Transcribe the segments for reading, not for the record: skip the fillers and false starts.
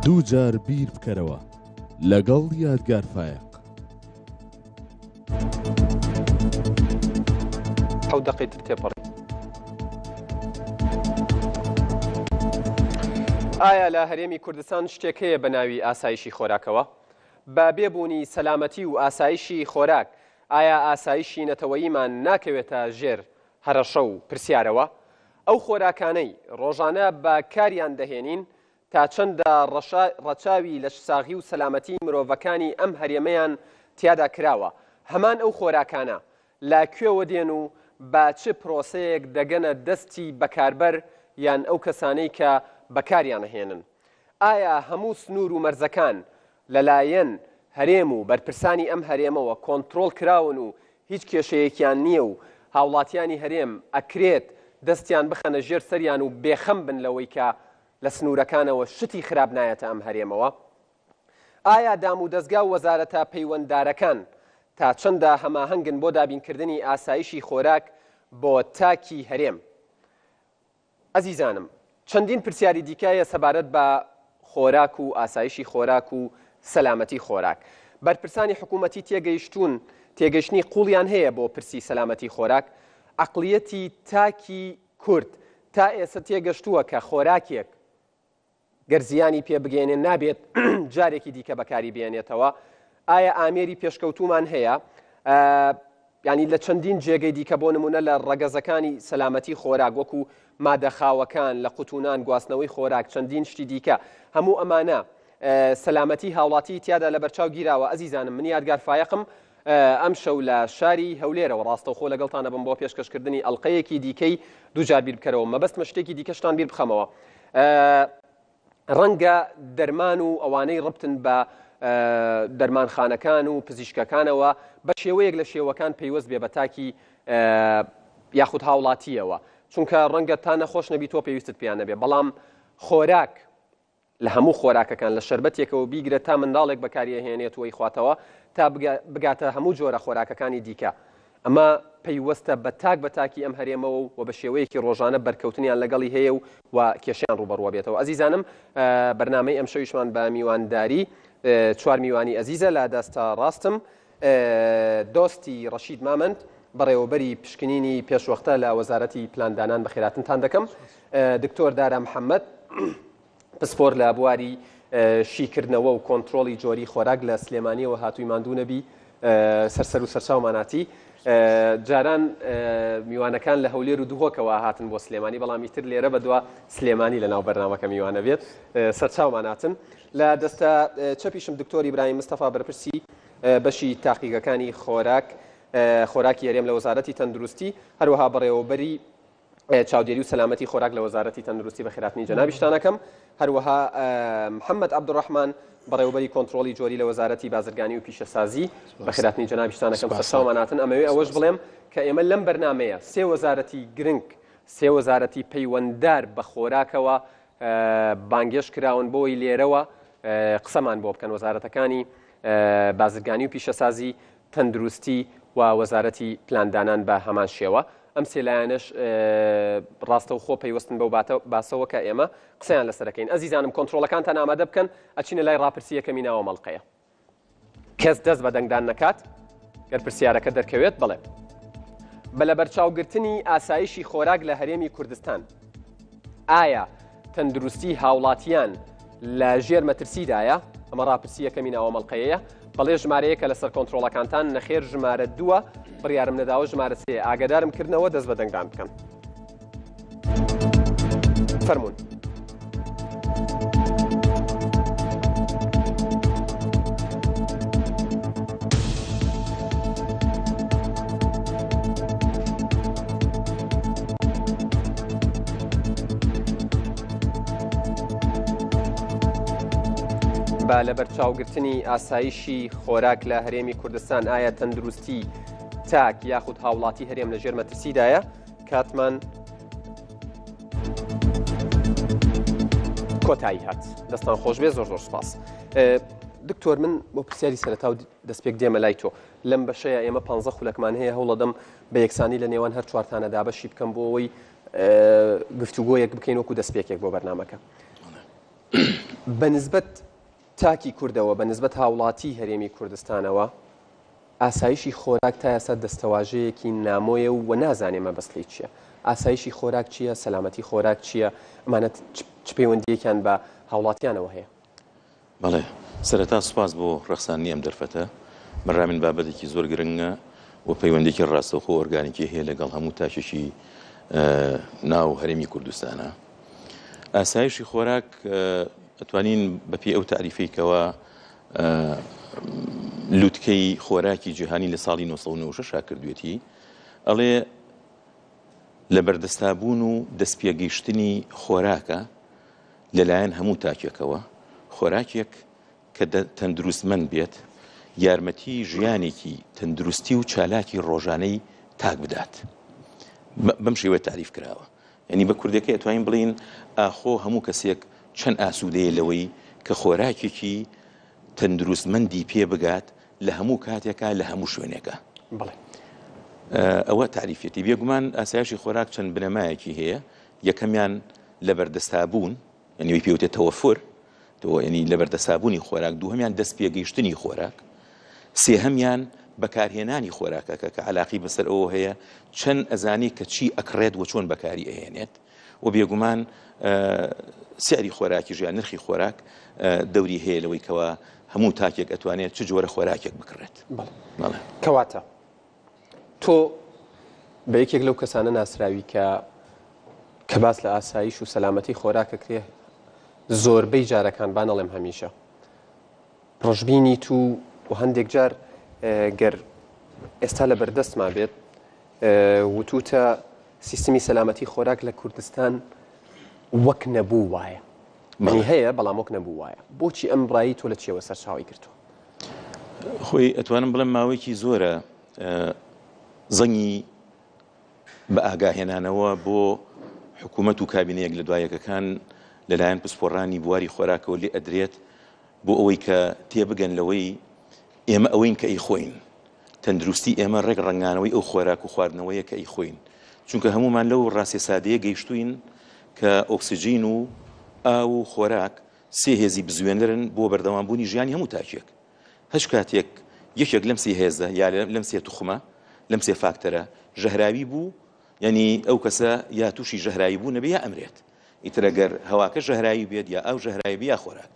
دوو جار بیر بکەرەوە لەگەڵ یادگار فایق. حەوت دەقەیتر تێپەڕی. ئایا لە هەرێمی کوردستان شتێک هەیە بە ناوی ئاسایشی خۆراکەوە؟ بە بێبوونی سەلامەتی و ئاسایشی خۆراک ئایا ئاسایشی نەتەوەییمان ناکەوێتە ژێر هەرەشە و پرسیارەوە؟ ئەو خۆراکانەی ڕۆژانە بە کاریان دەهێنین تا چەندە ڕەچاوی لە ساغی و سەلامەتی مرۆڤەکانی ئەم هەرێمەیان تیادا کراوە. هەمان ئەو خۆراکانە لاکوێوە دێن و با چ پرۆسەیەک دەگەنە دەستی بەکاربەر یان ئەو کەسانەی کە بەکاریان هێنن؟ ئایا هەموو سنوور و مەرزەکان لەلایەن هەرێم و بەرپرسانی ئەم هەرێمەوە کۆنتڕۆڵ کراون و هیچ کێشەیەکیان نییە و هاوڵاتیانی هەرێم ئەکرێت دەستیان بخەنە ژێر سەریان و بێخەم بن لەوەی کە لە سنوورەکانەوە شتی خراپ نایەتە ئەم هەرێمەوە؟ ئایا دام و دەستگا و وەزارەتە پەیوەنددارەکان تا چەندە هەماهەنگن بۆ دابینکردنی ئاسایشی خۆراک بۆ تاکی هەرێم؟ ئەزیزانم، چەندین پرسیاری دیکایە سەبارەت بە خۆراک و ئاسایشی خۆراک و سەلامەتی خۆراک. بەرپرسانی حکوومەتی تێگەشتنی قوڵیان هەیە بۆ پرسی سەلامەتی خۆراک. عەقڵیەتی تاکی کورد تا ئێستا تێگەشتووە کە خۆراکێک گەرزیانی پێ بگەێنێن نابێت جارێکی دیکە بەکاری بێنێتەوە. ئایا ئامێری پێشکەوتومان هەیە؟ ینی لە چەندین جێگەی دیکە بۆ نمونە لە ڕەگەزەکانی سەلامەتی خۆراک وەکو مادەخاوەکان لە قوتونان گواستنەوەی خۆراک چەندین شتی دیکە هەموو ئەمانە سەلامەتی هاوڵاتی تیادا لە بەرچاو گیراوە. ئەزیزانم، من یادگار فایقم ئەم شەو لە شاری هەولێرەوە ڕاستەوخۆ لەگەڵتانە بم بۆ پێشکەشکردنی ئەڵلقەیەکی دیکەی دووجار بیر بکەرەوە. مەبەستمە شتێکی دیکەشتان بیر بخەمەوە. ڕەنگە دەرمان و ئەوانەی ڕبتن بە دەرمانخانەکان و پزیشکەکانەوە بە شێوەیەک لە شێوەکان پەیوەست بێ بە تاکی یاخود هاوڵاتیەوە، چونکە ڕەنگە تا نەخۆش نەبی تۆ پێویستت پێیان نەبێ، بەڵام خۆراک لە هەموو خۆراکەکان لە شەربەتێکەوە بیگرێت تا منداڵێک بەکاریهێنێت وەی خواتەوە تا بگاتە هەموو جۆرە خۆراکەکانی دیکە. ئەمە پەیوەستە بە تاکی ئەم هەرێمەوە و بە شێوەیەکی ڕۆژانە بەرکەوتنیان لەگەڵی هەیە و کێشیان ڕوبەڕوە بێتەوە. ئەزیزانم، بەرنامەی ئەم شەویشمان بە میوانداری چوار میوانی ئەزیزە لە دەستە ڕاستم دۆستی ڕەشید مامەند، بەڕێوەبەری پشکنینی پێشوەختە لە وەزارەتی پلاندانان بەخێراتنتان دەکەم، دکتۆر دارا محەممەد، پسپۆر لە بواری شیکردنەوە و کۆنتترۆلی جۆری خۆراک لە سلێمانیەوە هاتووی ماندوو نەبی، سەرسەر و سەرچاوماناتی. جاران میوانەکان لە هەولێر و دووهۆکەوە هاتن بۆ سلێمانی، بەڵام ئیتر لێرە بەدووە سلێمانی لە ناو بەرنامەکە میوانە بێت، سەرچاوماناتن. لە دەستە چەپیشم دکتۆر ئیبراهیم مستەفا بەرپرسی بەشی تاقیگەکانی خۆراکی هەرێم لە وەزارەتی تەندروستی، هەروەها بەڕێوەبەری چاودێری و سەلامەتی خۆراک لە وەزارەتی تەندروستی بەخێراتنی جەنابیشتانەکەم، هەروەها محەممەد عەبدوڕەحمان بەڕێوەبەری کۆنتترۆلی جۆری لە وەزارەتی بازرگانی و پیشەسازی بەخێراتنی جەنابیشتانەکەم سەرچاوماناتن. ئەمەوێ ئەوەش بڵێم کە ئێمە لەم بەرنامەیە سێ وەزارەتی گرنگ، سێ وەزارەتی پەیوەنددار بە خۆراکەوە بانگێش کراون بۆی لێرەوە قسەمان بۆ بکەن، وەزارەتەکانی بازرگانی و پیشەسازی، تەندروستی و وەزارەتی پلاندانان بە هەمان شێوە. ئەم سێلایەنش ڕاستەوخۆ پەیوەستن بەو باسەوە کە ئێمە قسەیان لەسەرەکەین. ئەزیزانم، کۆنتترۆلەکانتان ئامادە بکەن، ئەچینە لای ڕاپرسی یەکەمی ناوە مەڵقەیە. کەس دەست بە دەنگدان نەکات گەر پرسیارەکە دەرکەوێت بڵێ. بە لە بەرچاوگرتنی ئاسایشی خۆراک لە هەرێمی کوردستان ئایا تەندروستی هاوڵاتیان لە ژێر مەترسیدایە؟ ئەمە ڕاپرسی یەکەمی ناوە مەڵقەیەیە. بەڵێ ژمارەیەکە لەسەر کۆنتترۆلەکانتان نەخێر ژمارە 2، بڕیارم نەداوە ژمارە 3. ئاگادارم کردنەوە دەست بە دەنگدان بکەن. فەرموون. با لە بەرچاوگرتنی ئاسایشی خۆراک لە هەرێمی کوردستان ئایا تەندروستی تاک یاخود هاوڵاتی هەرێم لە ژێر مەترسیدایە؟ کاتمان کۆتایی هات. دەستان خۆش بێ، زۆر سپاس. دکتۆر، من بۆ پرسیاری سەرەتا و دەستپێک دێمە لای تۆ. لەم بەشەیە ئێمە 15 خولەکمان هەیە، هەوڵەدەم بە یەکسانی لە نێوان هەر چوارتانەدا بەشی بکەم بۆ ئەوەی گفتوگۆیەک بکەین وەکو دەستپێکێک بۆ بەرنامەکە. بەنسبەت تاکی کوردەوە بەنسبەت هاوڵاتی هەرێمی کوردستانەوە ئاسایشی خۆراک تا ئێستا دەستەواژەیەکی نامۆیە و نازانێمە بەسڵی چییە. ئاسایشی خۆراک چییە؟ سەلامەتی خۆراک چییە؟ ئەمانە چ پەیوەندیەکیان بە هاوڵاتیانەوە هەیە؟ بەڵێ سەرەتا سوپاس بۆ ڕەخسانی ئەم دەرفەتە. بەڕامین بابەتێکی زۆر گرنگە و پەیوەندێکی ڕاستەوخۆ ئۆرگانیکی هەیە لەگەڵ هەموو تاکێکی ناو هەرێمی کوردستانە. ئاسایشی خۆراک ئەتوانین بەپێ ئەو تعریفەیەکەوە لووتکەی خۆراکی جیهانی لە ساڵی 1996 کردوێتی، ئەڵێ لە بەردەستابوون و دەستپێگەیشتنی خۆراکە لەلایەن هەموو تاکێکەوە، خۆراکێک کە تەندروستمەند بێت یارمەتی ژیانێکی تەندروستی و چالاکی ڕۆژانەی تاک بدات. بەم شێوە تعریف کراوە. یعنی بە کوردەکەی ئەتوانین بڵین ئاخۆ هەموو کەسێک چەند ئاسوودەیە لەوەی کە خۆراکێکی تەندروستمەندی پێ بگات لە هەموو کاتێکە لە هەموو شوێنێکە. ئەوە تعریفەتی. بێگومان ئاسایشی خۆراک چەند بنەمایەکی هەیە. یەکەمیان لە بەردەستابوون، یعنی پێوتێت تەوەفر، یعنی لە بەردەستابوونی خۆراک. دووهەمیان دەست پێگەیشتنی خۆراک. سێهەمیان بەکارهێنانی خۆراکەکە کە علاقی بەسەر ئەوە هەیە چەند ئەزانی کە چی ئەکڕێت و چۆن بەکاری ئەهێنێت. و بێگومان سیاری خۆراکی ژیان نرخی خۆراک دەوری هەیە لەوەی کەوە هەموو تاکێک ئەتوانێت چ جۆرە خۆراکێک بکڕێت. کەواتە تۆ بە یەکێک لەو کەسانە ناسراوی کە باس لە ئاسایش و سەلامەتی خۆراکەکرێ زۆربەی جارەکان بانەڵێم هەمیشە ڕۆژبینی تو و هەندێک جار گەر ئێستا لە بەردەستما بێت وتوتە سیستمی سەلامەتی خۆراک لە کوردستان وەک نەبوو وایە. منی هەیە بەڵام وەک نەبوو وایە. بۆچی ئەم ڕایی تۆ لە چێوە سەرچاوی کردووە؟ خۆی ئەتوانم بڵێم ماوەیەکی زۆرە زەنگی بە ئاگاهێنانەوە بۆ حکوومەت و کابینەیەک لە دوایەکەکان لەلایەن پسپۆڕانی بواری خۆراکەوە لێ ئەدرێت بۆ ئەوەی کە تێبگەن لەوەی ئێمە ئەوەین کە ئەیخۆین، تەندروستی ئێمە ڕێک ڕەنگانەوەی ئەو خۆراک و خواردنەوەیە کە ئەیخۆین. چونکە هەمومان لەو ڕاستی سادەیە گەیشتوین کە ئۆکسیجین و ئاو و خۆراک سێ هێزی بزوێنەرن بۆ بەردەوامبوونی ژیانی هەموو تاکێک. هەچ کاتێک یەکێک لەم سێ هێزە یا لەم سێ توخمە لەم سێ فاکتەرە ژەهراوی بوو، یعنی ئەو کەسە یا تووشی ژەهراوی بوو نەبێ یا ئەمرێت. ئیتر ئەگەر هەواکە ژەهراوی بێت یا ئاو ژەهراوی یا خۆراک.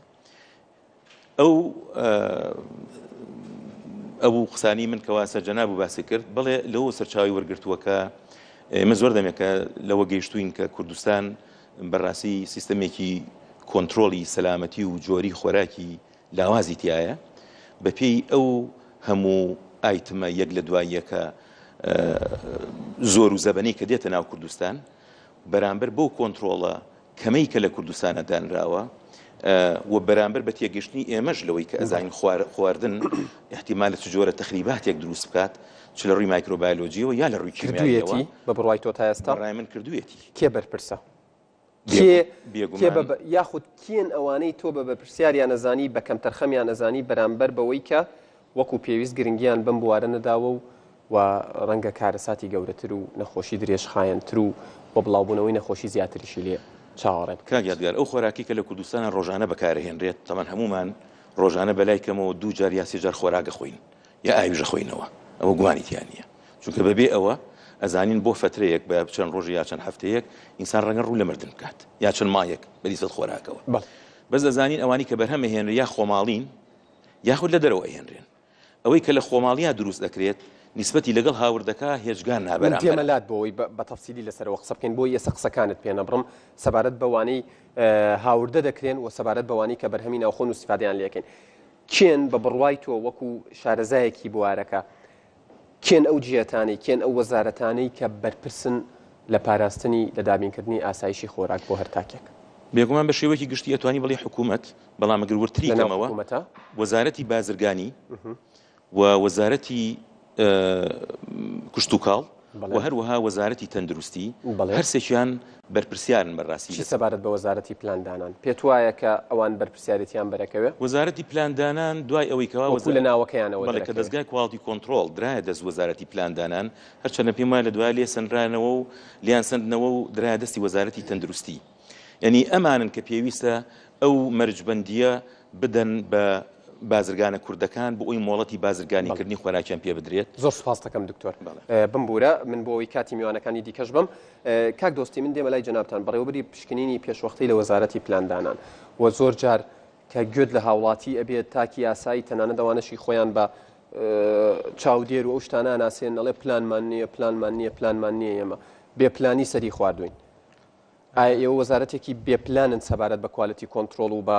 ئەو قسانی من کەواسە جەناب و باسی کرد بڵێ لەوە سەرچاوی وەرگرتووەکە ئێمە زۆر دەمێکە لەوە گەیشتوین کە کوردستان بەڕاستی سیستەمێکی کۆنتترۆلی سەلامەتی و جۆری خۆراکی لاوازی تایە بەپێی ئەو هەموو ئایتمە یەک لە دوای یەکە زۆر و زەبەنەی کە دێتە ناو کوردستان بەرامبەر بەو کۆنتترۆڵە کەمەی کە لە کوردستانە دانراوە و بەرامبەر بە تێگەشتنی ئێمەش لەوەی کە ئەزانین خواردن احتیمالە چ جۆرە تەخریباتێک دروست بکات چ لە ڕووی مایکرۆبایۆلۆجیەوە یا لە ڕووی کیمیاییەوە. بە بڕوای تۆ تا ئێستا ڕای من کردوێتی کێ بەرپرسە یاخود کێن ئەوانەی تۆ بە بەرپرسیاریان نەزانی بە کەم تەرخەمیان نەزانی بەرامبەر بەوەی کە وەکو پێویست گرنگیان بم بوارە نەداوە و ڕەنگە کارەساتی گەورەتر و نەخۆشی درێژخایەنتر و بۆ بڵاوبوونەوەی نەخۆشی زیاتریشی لێ چاوەڕێت. کاک یادگار ئەو خۆراکی کە لە کوردستانە ڕۆژانە بەکارهێنرێت تەمان هەمومان ڕۆژانە بەلای کەمەوە 2 جار یا 3 جار خۆراکە خۆین یا ئاویژە خۆینەوە، ئەوە گوانیتیان نییە. چونکە بەبێ ئەوە ئەزانین بۆ فترەیەک بە چەند ڕۆژ یا چەند هەفتەیەک ئینسان ڕەنگە ڕوو لە مردن بکات یا چەند مایەک بەلیسەت خۆراکەوە. بەس دەزانین ئەوانی کە بەرهەمە هێنر یا خۆماڵین یاخود لە دەرەوە ئەهێنرێن. ئەوەی کە لە خۆماڵیە دروست دەکرێت نیسبەتی لەگەڵ هاوردەکە هێچگان نابەرامبەر. تێمەلات بۆەوەی بە تەفسیلی لەسەرەوە قسە بکەین بۆ ئێستا قسەکانت پێ نەبڕم سەبارەت بەوانەی هاوردە دەکرێن و سەبارەت بەوانی کە بەرهەمی ناوخۆن و استیفادەیان لێکەین. کێن بە بڕوای تۆ وەکو شارەزایەکی بوارەکە کێن ئەو جیهەتانەی کێن ئەو وەزارەتانەی کە بەرپرسن لە پاراستنی لە دابینکردنی ئاسایشی خۆراک بۆ هەر تاکێک؟ بێگومان بە شێوەیەکی گشتی ئەتوانی بڵێ حکوومەت، بەڵام ئەگەر وەرتری کەمەوە وەزارەتی بازرگانی و وەزارەتی کوشت و کاڵ و هەروەها وەزارەتی تەندروستی هەرسێکیان بەرپرسیارن بەڕاستی. چی سەبارەت بە وەزارەتی پلاندانان پێت وایە کە ئەوان بەرپرسیارەتیان بەرەکەوێت؟ وەزارەتی پلاندانان دوای ئەوەی کەوا لە ناوەکەیانەوە کە دەستگای کواڵتی کۆنتترۆل درایە دەست وەزارەتی پلاندانان هەرچەندە پێم وایە لە دوای لێ سەنرانەوە و لیان سندنەوە و درایە دەستی وەزارەتی تەندروستی. یعنی ئەمانن کە پێویستە ئەو مەرجبەندیە بدەن بە بازرگانە کوردەکان بۆ ئەوی مۆڵەتی بازرگانیکردنی خۆراکیان پێ بدرێت. زۆر سپاس دەکەم دکتۆر بمبورە من بۆ ئەوی کاتی میوانەکانی دیکەش بم. کاک دۆستی من دێمە لای جەنابتان بەڕێوەبەری پشکنینی پێشوەختی لە وەزارەتی پلاندانان و زۆر جار کە گوێت لە هاوڵاتی ئەبێت تاکی یاسایی تەنانەت ئەوانەشی خۆیان بە چاودێر و ئەو شتانە ناسێن ئەڵێ پلانمان نییە پلانمان نییە پلانمان نییە ئێمە بێپلانی سەری خواردوین. ئایا ئێوە وەزارەتێکی بێپلانن سەبارەت بە کوالیتی کۆنتترۆل و بە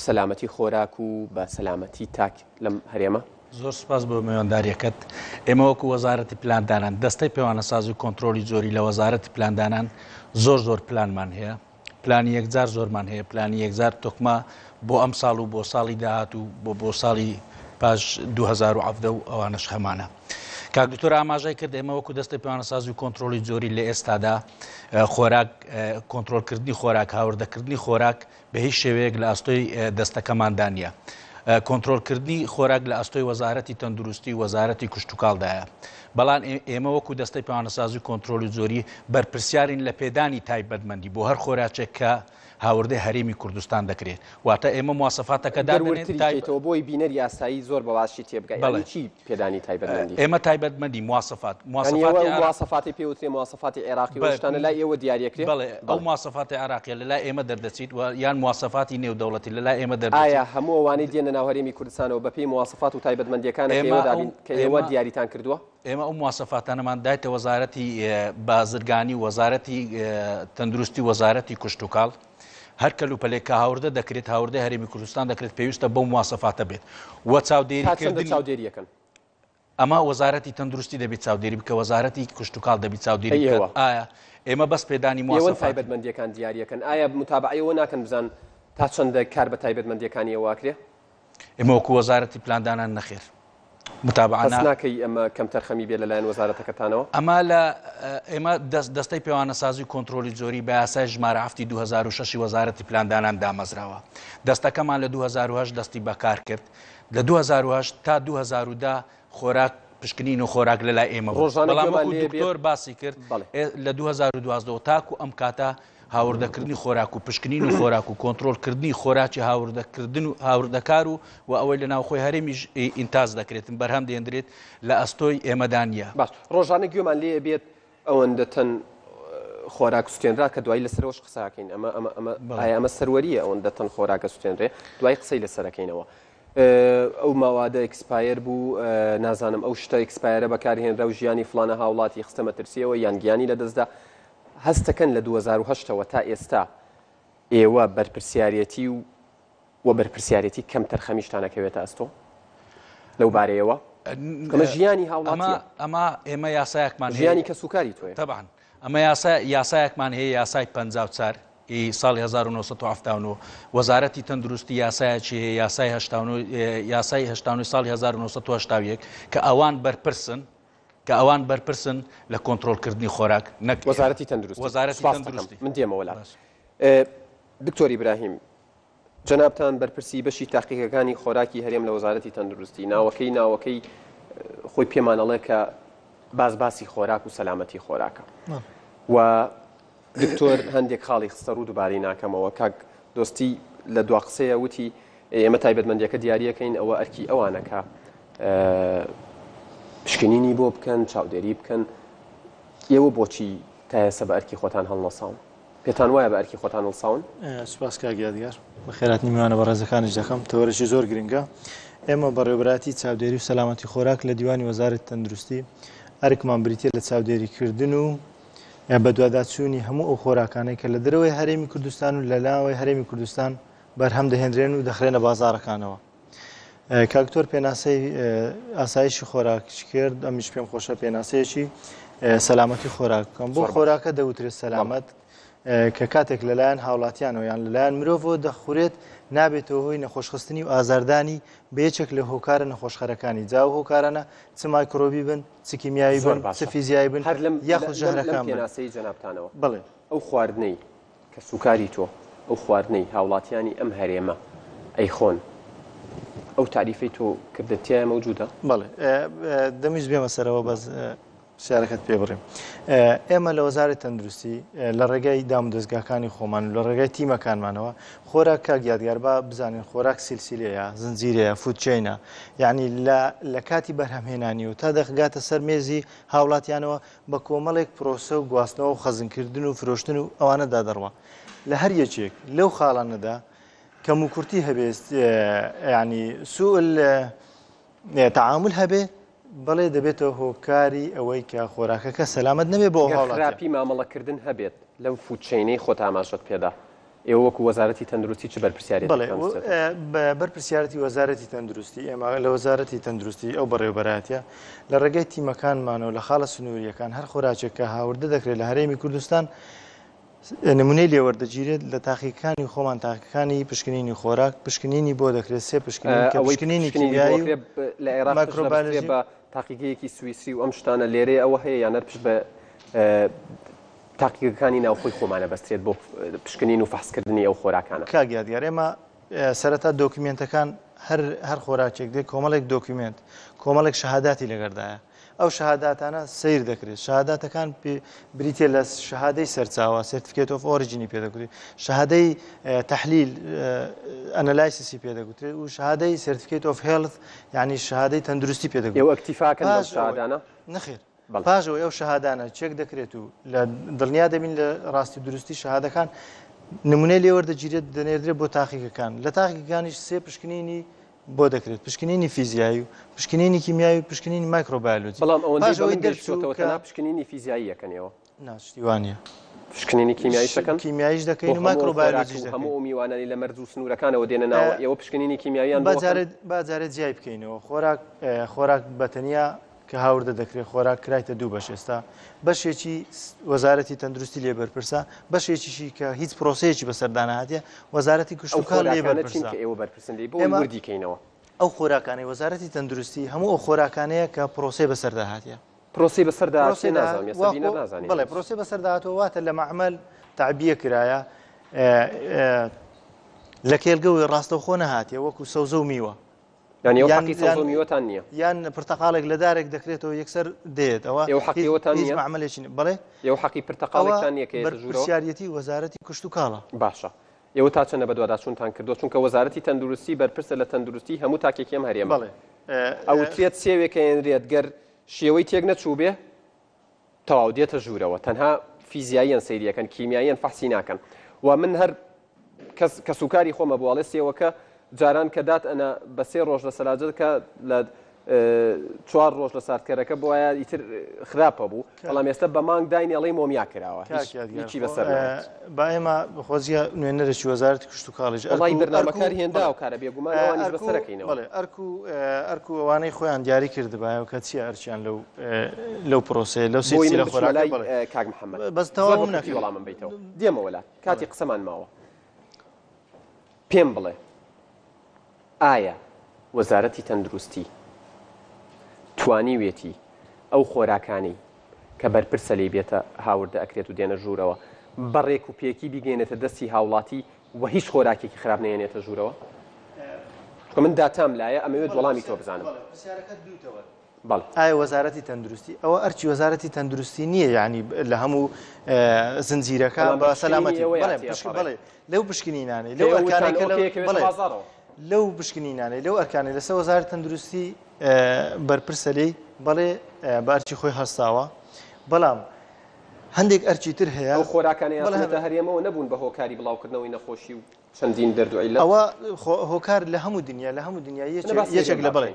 سەلامەتی خۆراک و بە سەلامەتی تاک لەم هەرێمە؟ زۆر سپاس بۆ میوانداریەکەت. ئێمە وەکو وەزارەتی پلاندانان دەستەی پێوانەساز و کۆنتترۆلی زۆری لە وەزارەتی پلاندانان زۆر پلانمان هەیە. پلانی یەکجار زۆرمان هەیە، پلانی یەکجار تۆکمە بۆ ئەم ساڵ و بۆ ساڵی داهات و بۆ ساڵی پاش 2017 و ئەوانش هەمانە. کاک دکتۆر ئاماژەی کرد ئێمە وەکو دەستەی پێوانەساز و کۆنتترۆلی زۆری لە ئێستادا خۆراک کۆنتترۆلکردنی خۆراک هاوردەکردنی خۆراک بە هیچ شێوەیەک لە ئەستۆی دەستەکەماندا نیە. کۆنتترۆلکردنی خۆراک لە ئەستۆی وەزارەتی تەندروستی وەزارەتی کوشتتوکاڵدایە. بەڵام ئێمە وەکو دەستەی پێوانەسازی و کۆنتترۆلی زۆری بەرپرسیارین لە پێدانی تایبەتمەندی بۆ هەر خۆراکێک کە هاوردەی هەرێمی کوردستان دەکرێت. واتە ئێمە مواسەفاتەکەدا دەرورتریتەوە بۆی بینەر یاسایی زۆر بەواشی تێبگای چی پێدانی تایبەتمەندی؟ ئێمە تایبەتمەندی مواسەفاتی پێوترێ مواسەفاتی عێراقی وشتانە لای ئێوە دیاریەکرێت؟ بەڵێ ئەو مواسەفاتی عێراقیە لە لای ئێمە دەردەچیت و یان مواسەفاتی نێودەوڵەتی لە لای ئێمە دەردەچیت. ئایا هەموو ئەوانەی دێنە ناو هەرێمی کوردستانەوە بەپێی مواسەفات و تایبەتمەندیەکانە کە ئێوە دیاریتان کردووە؟ ئێمە ئەو مواسەفاتانەمان دایتە وەزارەتی بازرگانی وەزارەتی تەندروستی وەزارەتی کوشتتوکاڵ هەر کەلوپەلێک کە هاوردە دەکرێت هاوردە هەرێمی کوردستان دەکرێت پێویستە بەو مواسەفاتە بێت و چاودێریەکەن. ئەمە وەزارەتی تەندروستی دەبێت چاودێری بکە وەزارەتی کوشتتوکاڵ دەبێت چاودێری بکات. ئایا ئێمە بەس پێدانی مواسەفات تایبەتمەندیەکان دیاریەکەن ئایا متابعەوە ناکەن بزان تا چەندە کار بە تایبەتمەندیەکانی ئەوواکرێ؟ ئێمە وەکو وەزارەتی پلاندانان نەخێر ناکەی ئەمە کەم تەرخەمی بێت لەلایەن وەزارەتەکەتانەوە؟ ئەمە لە ئێمە دەستەی پێوانەسازی کۆنتترۆلی زۆری بە یاسای ژمارە 2006 وەزارەتی پلاندانان دامەزراوە. دەستەکەمان لە 2008 دەستی بەکار کرد. لە 2008 تا 2010 خۆراک پشکنین و خۆراک لە لای ئێمە بەڵام دکتۆر باسی کرد لە 2012 تاکو ئەم کاتە هاوردەکردنی خۆراک و پشکنین و خۆراک و کۆنتترۆلکردنی خۆراکی هاوردەکردن و هاوردەکار و ئەوەی لە ناوخۆی هەرێمیش ئینتاز دەکرێتن بەرهەم دێنرێت لە ئەستۆی ئێمەدانە. باش ڕۆژانە گوێمان لێ بێت ئەوەندە تەن خۆراک سوتێنرا کە دوای لەسەرەوەش قساکەین ئەمە سەروەریە ئەوەندە تەن خۆراکە سوتێنرێ دوای قسەی لەسەرەکەینەوە. ئەو ماوادە ئەکسپایر بوو نازانم ئەو شتە ئەکسپایرە بەکارهێنرا و ژیانی فلانە هاوڵاتی خستە مەترسیەوە یان گیانی لەدەستدا هەستەکەن لە 2008ەوە تا ئێستا ئێوە بەرپرسیارەتی و بەرپرسیارەتی کەم تەرخەمیشتانەکەوێتە ئەستۆ لەو بارەیەوە ئەمە ژیانی هاوڵاتیە ئەمە ئێمە یاسایەکمان ژیانی کە سوکاری تۆیە طبعاً ئەمە یاسایەکمان هەیە یاسای 54 ساڵی 1970 وەزارەتی تەندروستی یاسایەکی یاسای هەشتانوی ساڵی 1970 کە ئەوان بەرپرسن لە کۆنتترۆلکردنی خۆراک وەزارەتی تەندروستی من دێمەوە لا دکتۆر ئیبراهیم جەنابتان بەرپرسی بەشی تاقیقەکانی خۆراکی هەرێم لە وەزارەتی تەندروستی ناوەکەی خۆی پێمانەڵێ کە باسی خۆراک و سەلامەتی خۆراکە و دکتۆر هەندێک خاڵی خستە ڕوو دووبارەی ناکەمەوە کاک دۆستی لە دوا قسەیە وتی ئێمە تایبەتمەندیەکە دیاریەکەین ئەوە ئەرکی ئەوانەکە پشکنینی بۆ بکەن چاودێری بکەن ئێوە بۆچی تا ئێستا بە ئەرکی خۆتان هەڵنەساون پێتان وایە بە ئەرکی خۆتان هەڵساون؟ سوپاس کاگیادگار بە خێراتنی میوانە بە ڕێزەکانش دەکەم تەوەرەشی زۆر گرنگە. ئێمە بەڕێوەبەراتی چاودێری و سەلامەتی خۆراک لە دیوانی وەزارەتی تەندروستی ئەرکمان بریتە لە چاودێریکردن و بە دوواداچوونی هەموو ئەو خۆراکانەی کە لە دەرەوەی هەرێمی کوردستان و لە لاوەی هەرێمی کوردستان بەرهەم دەهێنرێن و دەخرێنە بازاڕەکانەوە. کاکتۆر پێناسەی ئاسایشی خۆراک کرد ئەمیش پێم خۆشە پێناسەیەکی سەلامەتی خۆراکەم بۆ خۆراکە دەوترێت سەلامەت کە کاتێک لەلایەن هاوڵاتیانەوە یان لەلایەن مرۆڤەوە دەخورێت نابێتەوە هۆی نەخۆشخستنی و ئازاردانی بەیەکێک لە هۆکارە نەخۆشخەرەکانی جا و هۆکارانە چ مایکرۆبی بن چ کیمیایی بن چ فیزیایی بن یاخود ژەهرەکان پێناسەی جەنابتانەوە بڵێ ئەو خواردنەی کە سوکاری تۆ ئەو خواردنەی هاوڵاتیانی ئەم هەرێمە ئەی خۆن ئەو تعریفەی تۆ کردتیایە مەوجودە؟ بەڵێ دەمیست بێمە سەرەوە بەس شارەکەت پێ بڕێم ئێمە لە وەزارەتی تەندروستی لە ڕێگای دام و دەستگاکانی خۆمان لە ڕێگای تیمەکانمانەوە خۆراک کاک یادگار با بزانین خۆراک سیلسیلەیە زنجیرەیە فودچینە یعنی لە کاتی بەرهەمهێنانی و تا دەخگاتە سەر مێزی هاوڵاتیانەوە بە کۆمەڵێک پرۆسە و گواستنەوە و خەزمکردن و فرۆشتن و ئەوانەدا دەڕوە لە هەر یەکێک لەو خاڵانەدا کەم و کورتی هەبێت ینی سوء تعامل هەبێ بەڵێ دەبێتەوە هۆکاری ئەوەی کە خۆراکەکە سەلامەت نەبێ بۆ خراپی مامەڵەکردن هەبێت لەم فودچینەی خۆت ئاماژەت پێدا ئێوە وەکو وەزارەتی تەندروستی چ بەرپرسیاری بڵێ بەرپرسیارەتی وەزارەتی تەندروستی ئێمە لە وەزارەتی تەندروستی ئەو بەڕێوەبەراتە لە ڕێگەی تیمەکانمانەوە لە خاڵە سنووریەکان هەر خۆراکێک کە هاوردە دەکرێت لە هەرێمی کوردستان نمونەی لێوەردەگیرێت لە تاقیەکانی خۆمان تاقیەکانی پشکنینی خۆراک پشکنینی بۆ دەکرێت سێ پشکنینی کیمیایی لە عێراق بە تاقیگەیەکی سوئیسی و ئەم شتانە لێرێ ئەوە هەیە یان نەر پشت بە تاقیەکانی ناوخۆی خۆمانە بەسترێت بۆ پشکنین و فەحسکردنی ئەو خۆراکانە کاگیادگار ئێمە سەرەتا دۆکیمنتەکان هەر خۆراکێک دێ کۆمەڵێک دۆکیمنت کۆمەڵێک شەهاداتی لەگەردایە ئەو شەهاداتانە سیر دەکرێت شەهاداتەکان بریتێ لە شەهادەی سەرچاوە سرتیفیکێت ئۆف ئۆریجینی پێدەگوترێت شەهادەی تەحلیل ئەنەلایسیسی پێدەگوترێت و شەهادەی سرتیفیکێت ئۆف هێڵث یعنی شەهادەی تەندروستی پێدەگوترێت ئێوە ئەکتیفاکەن لەو شەهادانە نەخێر پاشەوە ئەو شەهادانە چێک دەکرێت و لە دڵنیا دەبین لە ڕاستی دروستی شەهادەکان نمونەی لێوەردەگیرێت دەنێردرێت بۆ تاقیەکان لە تاقیەکانیش سێ پشکنینی بۆ دەکرێت پشکنینی فیزیایی و پشکنینی کیمیایی و پشکنینی مایکرۆبایۆلۆجی بەڵام ئەوەندەی دەرچوتەوە کە پشکنینی فیزیایی یەکەنەوە ناشتیوانە پشکنینی کیمیایی شەکەن کیمیاییش دەکەین و مایکرۆبایۆلۆجیش دەکەین هەموو میوانانی لە مەرج و سنوورەکانەوە دێنە ناوە ئێوە پشکنینی کیمیاییان بازارێت جیای بکەینەوە خۆراک بەتەنیا کە هاوردە دەکرێت خۆراک کرایتە دوو بەش ئێستا بەشێکی وەزارەتی تەندروستی لێ بەرپرسە بەشێکیشی کە هیچ پرۆسەیەکی بەسەردانە هاتیە وەزارەتی کشتتوکار لێ بەرپرسەوەردیکەینەوە ئەو خۆراکانی وەزارەتی تەندروستی هەموو ئەو خۆراکانەیە کە پرۆسی بەسەردا هاتیە پرۆسی بەسەردا بڵێ پرۆسی بەسەرداهاتەوە واتە لە معمەل تعبیە کرایە لە کێلگەوەی ڕاستەوخۆ نەهاتیە وەکو سەوزە و میوە میوەتان نییە یان پرتەقالێک لە دارێک دەکرێتەوە یەکسەر دێت ئەوە هیچ معمەلێکی بڵێ ئێوە حەقی پرتەقالێکتان نییە کە بەرپرسیارەتی وەزارەتی کشت و کاڵە باشە ئێوە تا چەندە بەدواداچوونتان کردو چونکە وەزارەتی تەندروستی بەرپرسە لە تەندروستی هەموو تاکێکیم هەرێمە بڵێ ئەوترێت سێوێکە هێنرێت گەر شێوەی تێک نەچوو بێ تەواو دێتە ژوورەوە تەنها فیزیاییان سەیریەکەن کیمیاییان فەحسی ناکەن و من هەر کە سوکاری خۆمە بۆڵێ سێوەکە جاران کە دات ئەنە بە سێ ڕۆژ لە سەلاجر کە لە 4 ڕۆژ لە ساردکەرەکە بۆ وایە ئیتر خراپە بوو بەڵام ئێستا بە مانگ داینی ئەڵێ مۆمیا کراوە هیچی بەسەر با ئێمە بەخۆزیە نوێنەرێکی وەزارەتی کشت و کاڵیش ئەڵی بەرنامەکار هێندا و کارە بێگومان ئەوانیش بەسەرەکەینەوە بڵێ ئەرکو ئەوانەی خۆیان دیاری کردبایەوە کە چیە ئەرچیان لەو پرۆسەیە لەو سێسی لە خۆراکی کاک محەممەد بەس تەواو نەکەی وەڵامم بیتەوە دێمەوە لات کاتی قسەمان ماوە پێم بڵێ ئایا وەزارەتی تەندروستی توانیوێتی ئەو خۆراکانی کە بەرپرسە لێ بێتە هاوردە ئەکرێت و دێنە ژوورەوە بەڕێک و پێکی بیگەێنێتە دەستی هاوڵاتی و هیچ خۆراکێکی خراپ نێنێتە ژوورەوە من داتام لایە ئەمەوێت وەڵامی تۆ بزانم ئایا وەزارەتی تەندروستی ئەوە ئەرچی وەزارەتی تەندروستی نییە یعنی لە هەموو زنجیرەکە بە سەلامەتی بڵێ لەو پشکنینانەی لەو ئەرکانێکە لەو پشکنینانەی لەو ئەرکانی لەسەر وەزارەتی تەندروستی بەرپرسە لێی بەڵێ بارچی خۆی هەستاوە بەڵام هەندێک ئەرچی تر هەیە ئەو خۆراکانەیە هەرێمەوە نەبوون بە هۆکاری بڵاوکردنەوەی نەخۆشی و چەندین دەردوعیلەت ئەوە هۆکار لە هەموو دنیا یەکێک لە بڵێ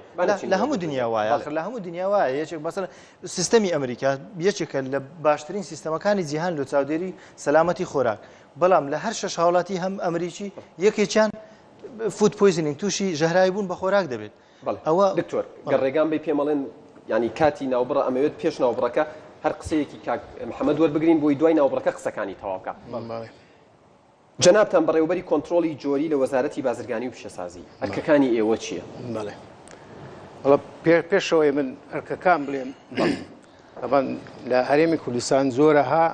لە هەموو دنیا وایە لە هەموو دنیا وایە یەکێک بەسەر سیستەمی ئەمریکا یەکێکە لە باشترین سیستەمەکانی جیهان لە چاودێری سەلامەتی خۆراک بەڵام لە هەر شەش هاوڵاتی هەم ئەمریکی یەکێکیان فود پۆیزنینگ تووشی ژەهرایی بوون بە خۆراک دەبێت ئەوە دکتۆر گەڕێگان بێ پێمەڵێن ینی کاتی ناوبڕە ئەمەوێت پێش ناوبڕەکە هەر قسەیەکی کاک محەممەد وەربگرین بۆی دوای ناوبڕەکە قسەکانی تەواوکە جەنابتان بەڕێوبەری کۆنتترۆلی جۆری لە وەزارەتی بازرگانی و پیشەسازی ئەرکەکانی ئێوە چییە؟ بەڵێ پێشەوەی من ئەرکەکان بڵێم ئەبان لە هەرێمی کوردستان زۆرەها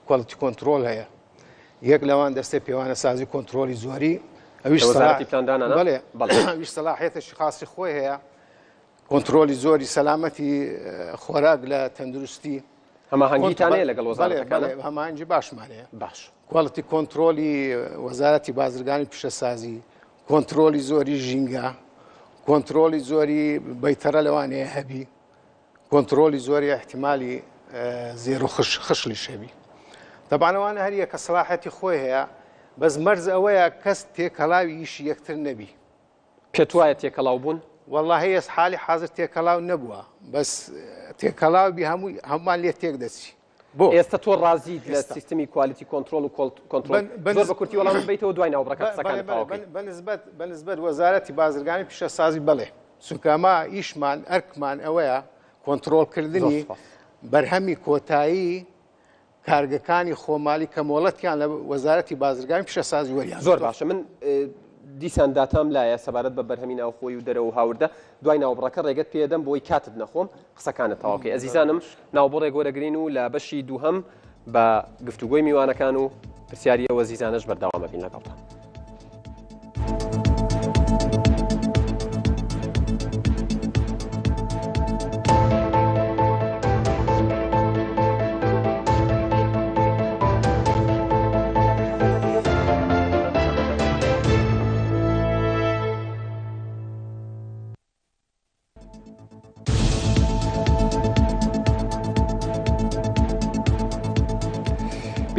کۆڵیتی کۆنتترۆل هەیە یەک لەوان دەستەی پێوانە سازی کۆنتترۆلی زۆری ئەویش وەزارەتی پلاندانانە بەڵێ ئەویش سەلاحیەتێکی خاصی خۆی هەیە کۆنتترۆلی زۆری سەلامەتی خۆراک لە تەندروستی هەماهەنگیتانەیە لەگەڵ وەزارەتەکان هەمانجی باشمانەیە باش کوالتی کۆنتترۆلی وەزارەتی بازرگانی پیشەسازی کۆنتترۆلی زۆری ژینگە کۆنتترۆلی زۆری بەیتەرە لەوانەیە هەبی کۆنتترۆلی زۆری احتیمالی زێر و خشلی شەبی دەبانەوانە هەریە کە سەلاحەتی خۆی هەیە بەس مەرز ئەوەیە کەس تێکەڵاوی ئیشی یەکتر نەبی پێت وایە تێکەڵاو بوون والله هەیە حالی حاضر تێکەڵاو نەبووە بەس تێکەڵاوی هەمومان لێ تێک دەچی بۆ ئێستا تۆ ڕازیت لە سیستمی کوالیتی کۆنتترۆل و کۆنتترۆل زۆر بە کورتی وەڵام بیتەوە دوای ناوبڕەکە قسەکان بەنسبەت وەزارەتی بازرگانی پیشەسازی بڵێ چونکە ئەمە ئیشمان ئەرکمان ئەوەیە کۆنتترۆلکردنی بەرهەمی کۆتایی کارگەکانی خۆمالی کە مۆڵەتیان لە وەزارەتی بازرگانی پیشەسازی وەریان زۆر باشە من دیسان داتام لایە سەبارەت بە بەرهەمی ناوخۆی و دەرەوە هاوردە دوای ناوبڕەکە ڕێگەت پێدەم بۆی کاتت نەخۆم قسەکانت تەواوکەی ئەزیزانم ناوبڕێ گۆرەگرین و لە بەشی دووهەم بە گفتوگۆی میوانەکان و پرسیاریەوە زیزانش بەرداوامە بین لەگەڵتان.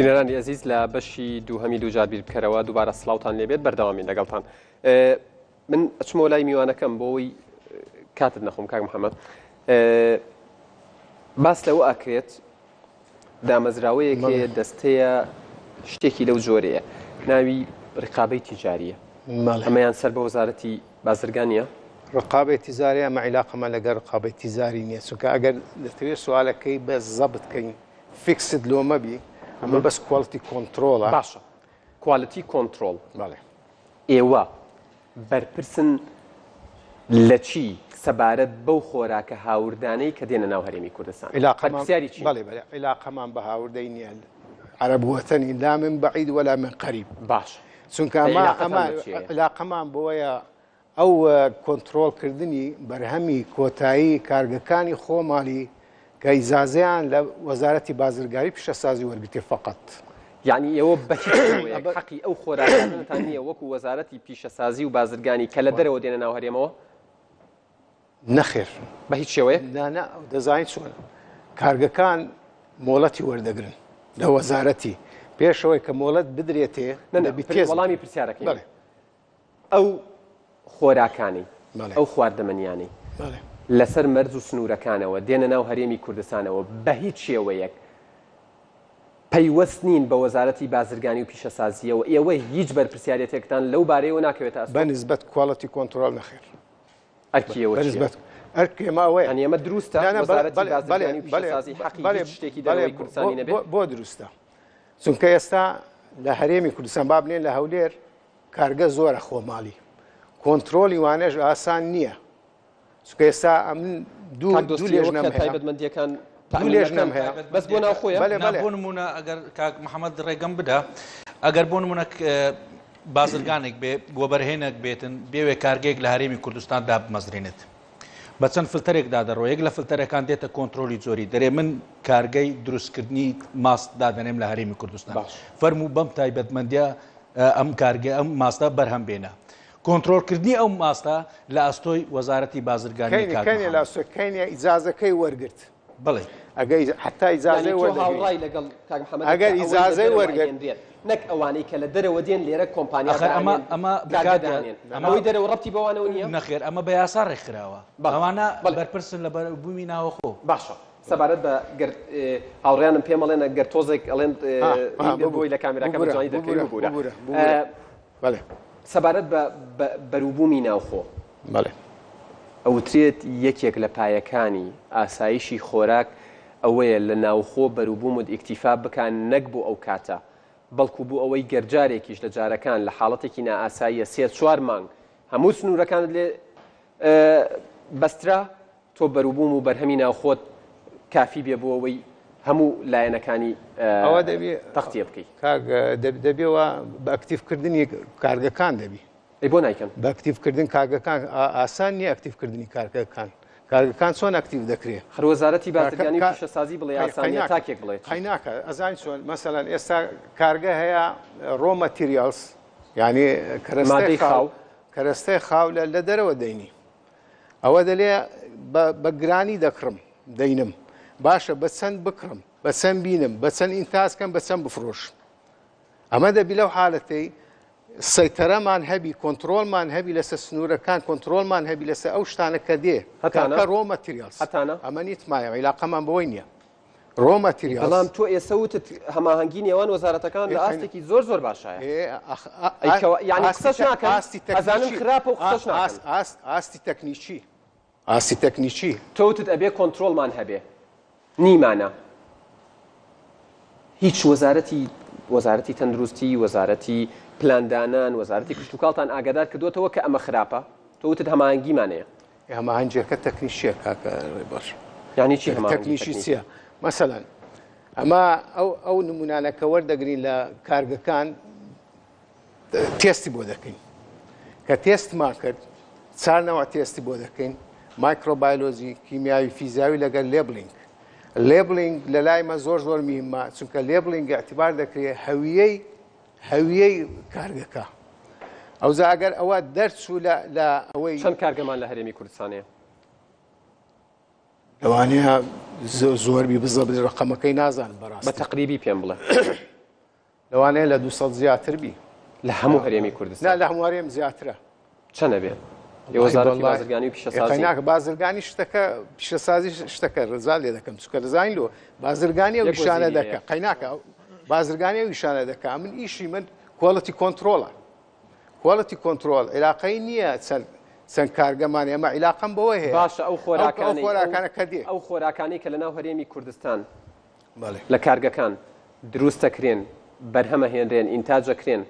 بینەرانی ئەزیز لە بەشی دووهەمی دووجار بیر بکەرەوە دووبارە سڵاوتان لێبێت بەردەوامین لەگەڵتان. من ئەچمەوە لای میوانەکەم بۆەوەی کاتت نەخۆم کاک محەممەد باس لەوە ئاکرێت دامەزراوەیەکێ دەستەیە شتێکی لەو جۆرەیە ناوی ڕقابەی تیجاریە ئەمەیان سەر بە وەزارەتی بازرگانیە ڕقابەی تیزاری ئەمە عیلاقەمان لەگەڵ ڕقابەی تیزاری نییە چونکە ئەگەر دەتەوێت سوالەکەی بەس زەبت بکەین فیکسد لۆمەبی ئەمە بەس کوالتی کۆنتترۆڵە باشە کوالتی کۆنتترۆل بەڵێ ئێوە بەرپرسن لە چی سەبارەت بەو خۆراکە هاوردانەی کە دێنە ناو هەرێمی کوردستان پرسیاری چی؟ بەڵێ عیلاقەمان بە هاوردەی نییە عەرەبوەتەنی لا من بەعید وەلا من قەریب باش چونکە ئەمە عیلاقەمان بۆیە ئەو کۆنتترۆلکردنی بەرهەمی کۆتایی کارگەکانی خۆمالی کە ئیزازیان لە وەزارەتی بازرگانی پیشەسازی وەرگرتێ فقط یعنی ئێوە بە هیچ حەقی ئەو خۆراکانتان نییە وەکو وەزارەتی پیشەسازی و بازرگانی کە لە دەرەوە دێنە ناو هەرێمەوە نەخێر بە هیچ شێوەیە دەزانین چۆن کارگەکان مۆڵەتی وەردەگرن لە وەزارەتی پێشەوەی کە مۆڵەت بدرێتێ وەڵامی پرسیارەکەی ئەو خۆراکانی ئەو خواردەمەنیانی لەسەر مەرج و سنوورەکانەوە دێنە ناو هەرێمی کوردستانەوە بە هیچ شێوەیەک پەیوەست نین بە وەزارەتی بازرگانی و پیشەسازیەوە ئێوە هیچ بەرپرسیارەتێکتان لەو بارەیەوە ناکەوێت بەنسبەت کوالتی کۆنتترۆل نەخێر ئەرکیەوە ئەرکێماوەیە ئەمە دروستە وەزارەتی بازرگانی و پیشەسازی حەقی هیچ شتێکی دەرەوەی کوردستانی نەبێت بۆ دروستە چونکە ئێستا لە هەرێمی کوردستان با بنێن لە هەولێر کارگە زۆرە خۆماڵی کۆنتترۆلی وانەش ئاسان نییە چونکە ئێستا ئەمن دوو لێژنەم تایبەتمەندیەکان دوو لێژنەم هەیە بەس بۆ ناوخۆیە بۆ نمونە ئەگەر کاک محەممەد ڕێگەم بدە ئەگەر بۆ نمونە بازرگانێک بێ گۆبەرهێنێک بێتن بێوێ کارگەیەک لە هەرێمی کوردستان دابمەزرێنێت بە چەند فلتەرێکدا دەڕۆ یەک لە فلتەرەکان دێتە کۆنتترۆلی زۆری دەرێ من کارگەی دروستکردنی ماست دادەنێم لە هەرێمی کوردستان فەرموو بەم تایبەتمەندیە ئەم کارگە ئەم ماستە بەرهەم بێنە کۆنتترۆلکردنی ئەو ماستە لە ئەستۆی وەزارەتی بازرگانی لاسۆکەینە ئیجازەکەی وەرگرت بڵێ حتا ئیجازەی هاوڕای لەگەڵ کاک محەممەد ئەگەر ئیجازەی وەرگرت نەک ئەوانەی کە لە دەرەوە دێن لێرە کۆمپانیا ئەمەوەی دەرەوە ڕەتی بەوانەوە نییە نەخێر ئەمە بە یاسا ڕێکخراوە ئەوانە بەرپرسن لە بوومی ناوەخۆ باشە سەبارەت بە هاوڕیانم پێمەڵێنە گەر تۆزێک ئەڵێن بۆی لە کامێراکە بەجوانی دەکەی بوورە سەبارەت بە بەروبوومی ناوخۆ ئەوترێت یەکێک لە پایەکانی ئاسایشی خۆراک ئەوەیە لە ناوخۆ بەروبوومت ئیکتیفا بکەن نەک بۆ ئەو کاتە بەڵکو بوو ئەوەی گەرجارێکیش لە جارەکان لە حاڵەتێکی نائاساییە 3-4 مانگ هەموو سنوورەکانت لێ بەسترا تۆ بەروبووم و بەرهەمی ناوخۆت کافی بێ بۆ ئەوەی هەموو لایەنەکانی ئەوە دەبێ تەختیە بکەیت دەبێەوە بە ئەکتیڤکردنی کارگەکان دەبی ئەی بۆ نایکەن بە ئەکتیڤکردن کارگەکان ئاسان نییە ئەکتیڤکردنی کارگەکان کارگەکان چۆن ئەکتیو دەکرێت وەزارەتی بازرگانی و پیشەسازی بڵێ ئاسانیە تاکێک بڵێ قەیناکە ئەزان چۆن مەسەلەن ئێستا کارگە هەیە ڕۆ مەتیریالز یعنی کەرەستەی خاو لە دەرەوە دەینی ئەوە دەلێ بە گرانی دەکڕم دەینم باشە بە چەند بکڕم بە چەند بینم بە چەند ئینتازکەم بە چەند بفرۆش ئەمە دەبی لەو حالەتەی سەیتەرەمان هەبی کۆنتترۆلمان هەبی لەسەر سنوورەکان کۆنتترۆلمان هەبی لەسەر ئەو شتانە کە دێ هەتانە ڕۆ مەتیریالز ئەمە نیتمایە عیلاقەمان بەوەی نییە ڕۆ مەتیریال بەڵام تۆ ئێستا وتت هەماهەنگی نێوان وەزارەتەکان لە ئاستێکی زۆر زۆر باشایە یعنی قسەش ناکەن ئەزانم خراپە و قسەش ناکەن ئاستی تەکنیکی ئاستی تەکنیکی تۆ وتت ئەبێ کۆنتترۆلمان هەبێ نیمانە هیچ وەزارەتی تەندروستی وەزارەتی پلاندانان وەزارەتی کشتتوکاڵتان ئاگادار کردوێتەوە کە ئەمە خراپە تۆ وتت هەماهەنگیمانەیە هەماهەنگیەکە تەکنیشیە کاکە باش یعنی چی تەکنیشی چییە مەسەلەن ئەمە ئەو نمونانەکە وەردەگرین لە کارگەکان تێستی بۆ دەکەین کە تێستمان کرد چارنەوە تێستی بۆ دەکەین مایکرۆبایۆلۆژی کیمیاوی فیزیاوی لەگەر لێبلینگ لە لایمە زۆر میهمە چونکە لێبلینگ اعتیبار دەکرێت هەویەی کارگەکە ئەو زاگەر ئەوە دەرچوو لە ئەوەی چەند کارگەمان لە هەرێمی کوردستانەیە لەوانەیە زۆربی بزە ڕقەمەکەی نازان بەڕاست بە تەقریبی پێم بڵێ لەوانەیە لە 200 زیاتر بی لە هەموو هەرێمی کوردستان لە هەموو هەرێم زیاترە چەندە بێت وەزارەتی بازرگانی و پیشەسازی بازرگانی شتەکە پیشەسازی شتەکە ڕزا لێ دەکەم چونکە ڕزاین لۆ بازرگانی و ویشانە دەکە قەیناکە بازرگانی و ویشانە دەکە من ئیشی من کۆڵەتی کۆنتترۆلە کۆڵەتی کۆنتترۆل عێلاقەی نییە چەند کارگەمان ئەمە عیلاقم بەوە هەیە باشە ئەو خۆراکانە کە دێ ئەو خۆراکانی کە لەناو هەرێمی کوردستان لە کارگەکان دروستەکرێن بەرهەمە هێنرێن ئینتاجەکرێن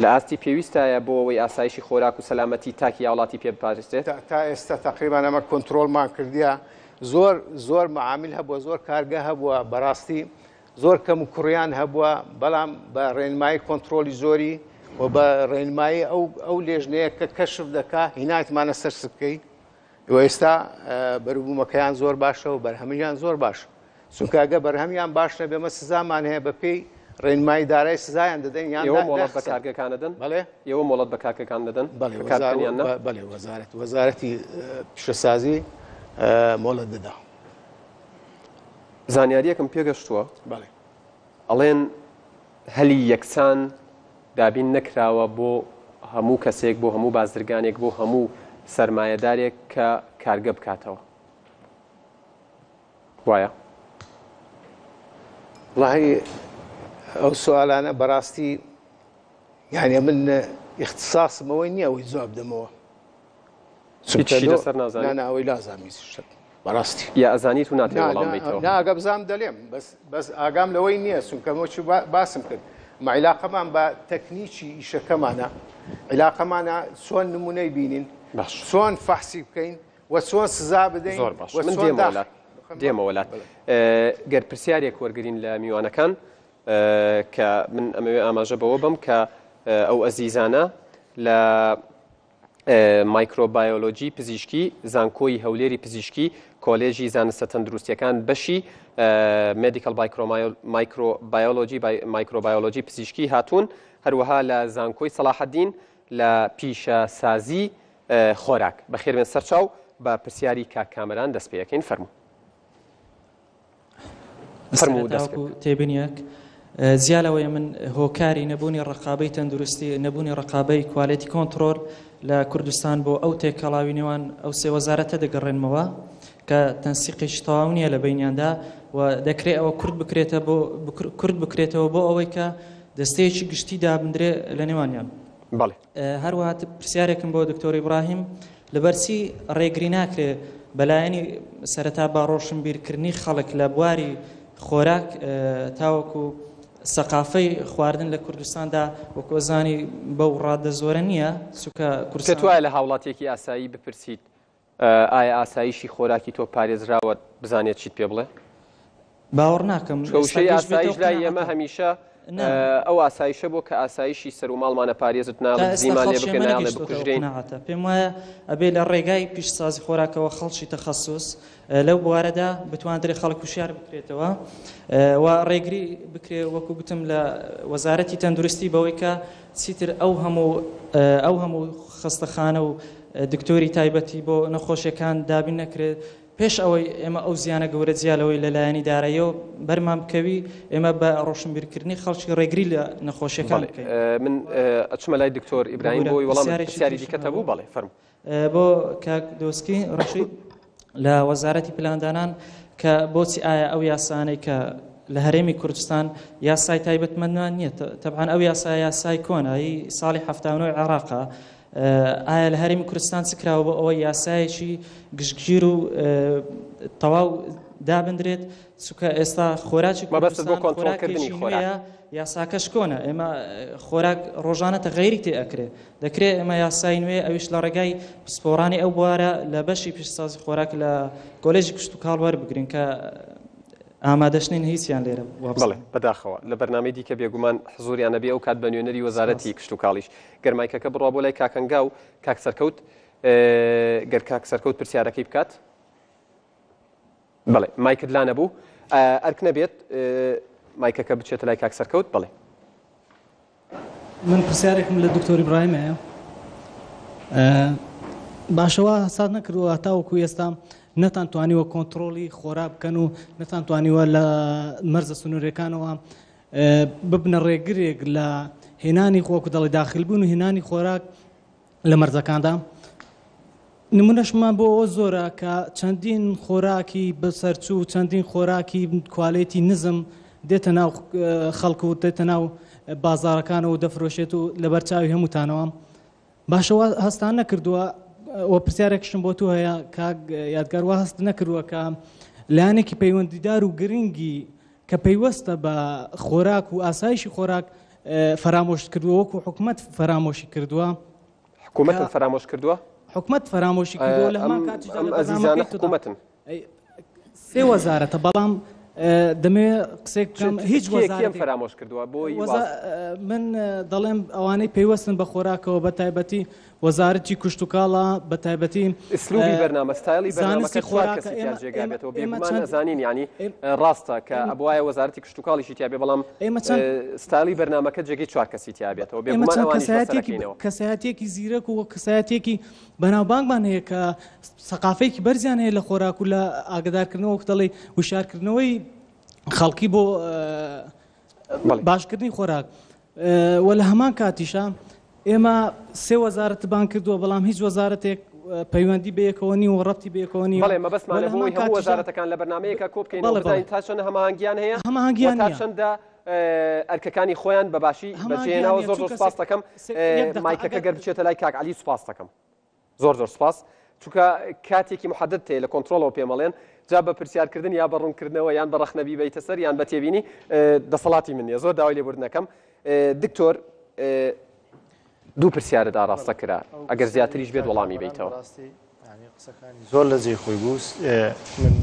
لە ئاستی پێویستایە بۆ ئەوەی ئاسایشی خۆراک و سەلامەتی تاکی وڵاتی پێ بپارێزێت تا ئێستا تقریبان ئەمە کۆنتترۆلمان کردیە زۆر معامل هەبووە زۆر کارگە هەبووە بەڕاستی زۆر کەم و کوڕیان هەبووە بەڵام بە ڕێنمایی کۆنتترۆلی زۆری و بە ڕێنمایی ئەو لێژنەیە کە کەشف دەکا هینایتمانە سەر سکەی ئێستا بەروبوومەکەیان زۆر باشە و بەرهەمیان زۆر باش چونکە ئەگە بەرهەمیان باش نەبێ مە سزامان هەیە بە پێی ڕێنمایی دارای سزایان دەدەن یان مۆڵەت بە کارگەکان دەدەن بەڵێ ئێوە مۆڵەت بە کارگەکان دەدەن بەڵێ وەزارەتی پیشەسازی مۆڵەت دەدا زانیاریەکەم پێگەشتووە بەڵێ ئەڵێن هەلی یەکسان دابین نەکراوە بۆ هەموو کەسێک بۆ هەموو بازرگانێک بۆ هەموو سەرمایەدارێک کە کارگە بکاتەوە وایە وڵی ئەو سوالانە بەڕاستی یعنی من اختصاصمەوەی نییە ئەوەی جواب دەمەوە لەسەر ناوەی لازامی بەڕاستی یا ئەزانیت و ناتێ وەڵام بیتەوە ناگە بزانام دەلێم بەس ئاگام لەوەی نییە چونکەمەوەی باسم کرد عیلاقەمان بە تەکنیکی ئیشەکەمانە عیلاقەمانە چۆن نمونەی بینین چۆن فەحسی بکەین و چۆن سزا بدەین زۆر باش من دێمە وڵات گەر پرسیارێک وەرگرین لە میوانەکان کە من ئەمەوێ ئاماژە بەوە بم کە ئەو ئەزیزانە لە مایکرۆبایۆلۆجی پزیشکی زانکۆی هەولێری پزیشکی کۆلێژی زانستە تەندروستیەکان بەشی مێدیکال مایکرۆبایۆلۆجی مایکرۆبایۆلۆجی پزیشکی هاتوون هەروەها لە زانکۆی سەلاحەدین لە پیشەسازی خۆراک بەخێربێن سەرچاو بە پرسیاری کاکامەران دەست پێەکەین فەرموو تێبینیەک زیالەوەی من هۆکاری نەبوونی ڕقابەی تەندروستی نەبوونی ڕقابەی کوالێتی کۆنتترۆل لە کوردستان بۆ ئەو تێکەڵاوی نێوان ئەو سێ وەزارەتە دەگەڕێنمەوە کە تەنسیقیش تەواو نییە لە بینیاندا و دەکرێت ئەوە کورد بکرێتەوە بۆ ئەوەی کە دەستەیەکی گشتی دابدرێ لە نێوانیان هەروەها پرسیارێکم بۆ دکتۆر ئیبراهیم لەبەرچی ڕێگری ناکرێ بەلایەنی سەرەتا باڕۆشنبیرکردنی خەڵک لە بواری خۆراک تاوەکو سەقافەی خواردن لە کوردستاندا وەکۆزانی بەو ڕادە زۆرە نییە سوکە کوردستان توایە لە هاوڵاتێکی ئاسایی بپرسیت ئایا ئاسایشی خۆراکی تۆ پارێزراوە بزانێت چیت پێ بڵێ باوەڕ ناکەم وشەی ئاسایش لای ئێمە هەمیشە ئەو ئاسایشە بۆ کە ئاسایشی سەر و ماڵمانە پارێزت ناڵێ زیمان لێ بکەین ناڵێ بکوژرێن پێم وایە ئەبێ لە ڕێگای پیشسازی خۆراکەوە خەڵکی تەخەسوس لەو بوارەدا بتوانێت خەڵک وشیار بکرێتەوە و ڕێگری بکرێت وەکو گوتم لە وەزارەتی تەندروستی بەوەی کە چیتر ئەو هەموو خستەخانە و دکتۆری تایبەتی بۆ نەخۆشیەکان دابین نەکرێت پێش ئەوەی ئێمە ئەو زیانە گەورە جیالەوەی لەلایەنی داراییەوە بەرمان بکەوی ئێمە بە ڕۆشنبیرکردنی خەڵکی ڕێگری لە نەخۆشیەکان بکەین. من ئەچمە لای دکتۆر ئیبراهیم بۆی وەڵام پرسیاری دیکەتە بوو بەڵێ فەرمو. بۆ کاک دۆسکی ڕەشید لە وەزارەتی پلاندانان کە بۆچی ئایا ئەو یاسانەی کە لە هەرێمی کوردستان یاسای تایبەتمەندان نییە تەبعاً ئەو یاسای کۆنایی ساڵی 79 عێراقا ئایا لە هەرێمی کوردستان چ کراوە بۆ ئەوەی یاسایەکی گشتگیر و تەواو دابدرێت چونکە ئێستا خۆراکی کوردستان یاساکەش کۆنە ئێمە خۆراک ڕۆژانەتە غەیری تێ ئەکرێ دەکرێت ئێمە یاسای نوێ ئەویش لە ڕێگای پسپۆڕانی ئەو بوارە لە بەشی پیشسازی خۆراک لە کۆلێژی کشت و کاڵ وەربگرین کە ئامادەشتین هیچیان لێرە بڵێ بەداخەوە لە بەرنامەی دیکە بێگومان حزوریان نەبێ ئەو کات بە نوێنەری وەزارەتی کشت و کاڵیش گەرمایکەکە بڕوا بۆ لای کاکەنگا و کاک سەرکەوت گەر کاک سەرکەوت پرسیارەکەی بکات بڵێ مایکت لا نەبوو ئەرک نەبێت مایکەکە بچێتە لای کاک سەرکەوت بڵێ من پرسیارێکم لە دکتۆر ئیبراهیم هەیە باشەوە سات نەکردووە تاوەکو ئێستا نەتانتوانیوە کۆنتترۆلی خۆرا بکەن و نەتانتوانیوە لە مەرزە سنوورەکانەوە ببنە ڕێگرێک لە هێنانی خۆکو دەڵی داخلبوون و هێنانی خۆراک لە مەرزەکاندا نمونەشمان بۆ ئەوە زۆرە کە چەندین خۆراکی بەسەرچوو چەندین خۆراکی کوالێتی نزم دێتە ناو خەڵک و دێتە ناو بازارەکانەوە دەفرۆشێت و لە بەرچاوی هەمووتانەوە باشەوە هەستان نەکردووە و پرسیارێکشم بۆ تو هەیە کاک یادگار هەست نەکردووە کە لایەنێکی پەیوەندیدار و گرنگی کە پەیوەستە بە خۆراک و ئاسایشی خۆراک فرامۆش کردووە وەکو حکومەت فرامۆشی کردووە حکومەت فرامۆش کردووە حکومەت فرامۆشی کردووە لە هەمان ئەزیزانە حکومەتن سێ وەزارەتە بەڵام دەمێ قسێک بکەم هیچ وەزارەتێک فرامۆش کردووە بۆی من دەڵێم ئەوانەی پەیوەستن بە خۆراکەوە بە تایبەتی وەزارەتی کشت و کاڵە بە تایبەتی ئسلوبی بەرنامە ستایلی بەرنامەکە خۆراکە جێگابێتەوە بێگومان نەزانین یعنی ڕاستە کە ئەبوایە وەزارەتی کشت و کاڵیشی تیا بێ بەڵام ستایلی بەرنامەکە جێگەی چوار کەسی تیا بێتەوە بێگومان ئەوانیش بەسەرەکەینەوە کەسایەتێکی زیرەک و کەسایەتێکی بەناوبانگمان هەیە کە سەقافەیەکی بەرزیان هەیە لە خۆراک و لە ئاگدارکردنەوە وەک دەڵێ وشارکردنەوەی خەڵکی بۆ باشکردنی خۆراک و لە هەمان کاتیشە ئێمە سێ وەزارەت بان کردووە بەڵام هیچ وەزارەتێک پەیوەندی بەیەکەوەنی و ڕەتی بەیەکەوەنی بەڵێ مەبەستمانە بۆی هەموو وەزارەتەکان لە بەرنامەیەکە کۆ بکەینەوە بزانین تا چەندە هەماهەنگیان هەیە هەماهەنگیان تا چەندە ئەرکەکانی خۆیان بەباشی بەجێهێناوە زۆر سوپاس دەکەم مایکەکە گەر بچێتە لای کاک عەلی سوپاس دەکەم زۆر سوپاس چونکە کاتێکی محدد تێ لە کۆنتترۆلەوە پێمەڵێن جا بە پرسیارکردن یا بە ڕوونکردنەوە یان بە ڕەخنەبی بەیتە سەر یان بە تێبینی دەسەڵاتی من نیە زۆر داوای لێبوردنەکەم دکتۆر دوو پرسیارت ئاراستە کرا ئەگەر زیاتریش بێت وەڵامی بیتەوە زۆر لە جێی خۆی بوو من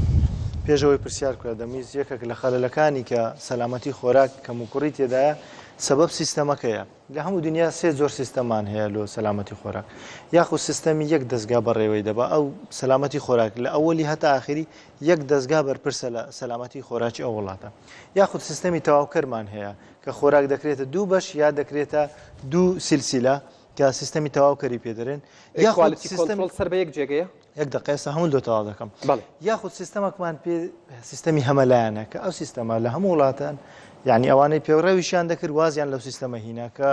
پێشەوەی پرسیار کرا دەمیست یەکێک لە خەلەلەکانی کە سەلامەتی خۆراک کەم و کوڕی تێدایە سبب سیستەمەکەیە لە هەموو دنیا سێ زۆر سیستەمان هەیە لۆ سەلامەتی خۆراک یاخود سیستەمی یەک دەستگا بەڕێوەی دەبا ئەو سەلامەتی خۆراک لە ئەوەلی هەتا ئاخری یەک دەستگا بەرپرسە لە سەلامەتی خۆراکی ئەو وڵاتە یاخود سیستەمی تەواوکەرمان هەیە کە خۆراک دەکرێتە دوو بەش یا دەکرێتە دوو سیلسیلە کە سیستەمی تەواوکەری پێدەرێن یاخود کۆنترۆل سەر بە یەک جێگەیە یەک دقیقە هەموو دو تەواو دەکەم یاخود سیستەمەکمان پێ سیستەمی هەمەلایەنە کە ئەو سیستەمە لە هەموو وڵاتان یعنی ئەوانەی پێوڕەویشیان دەکرد وازیان لەو سیستەمە هینە کە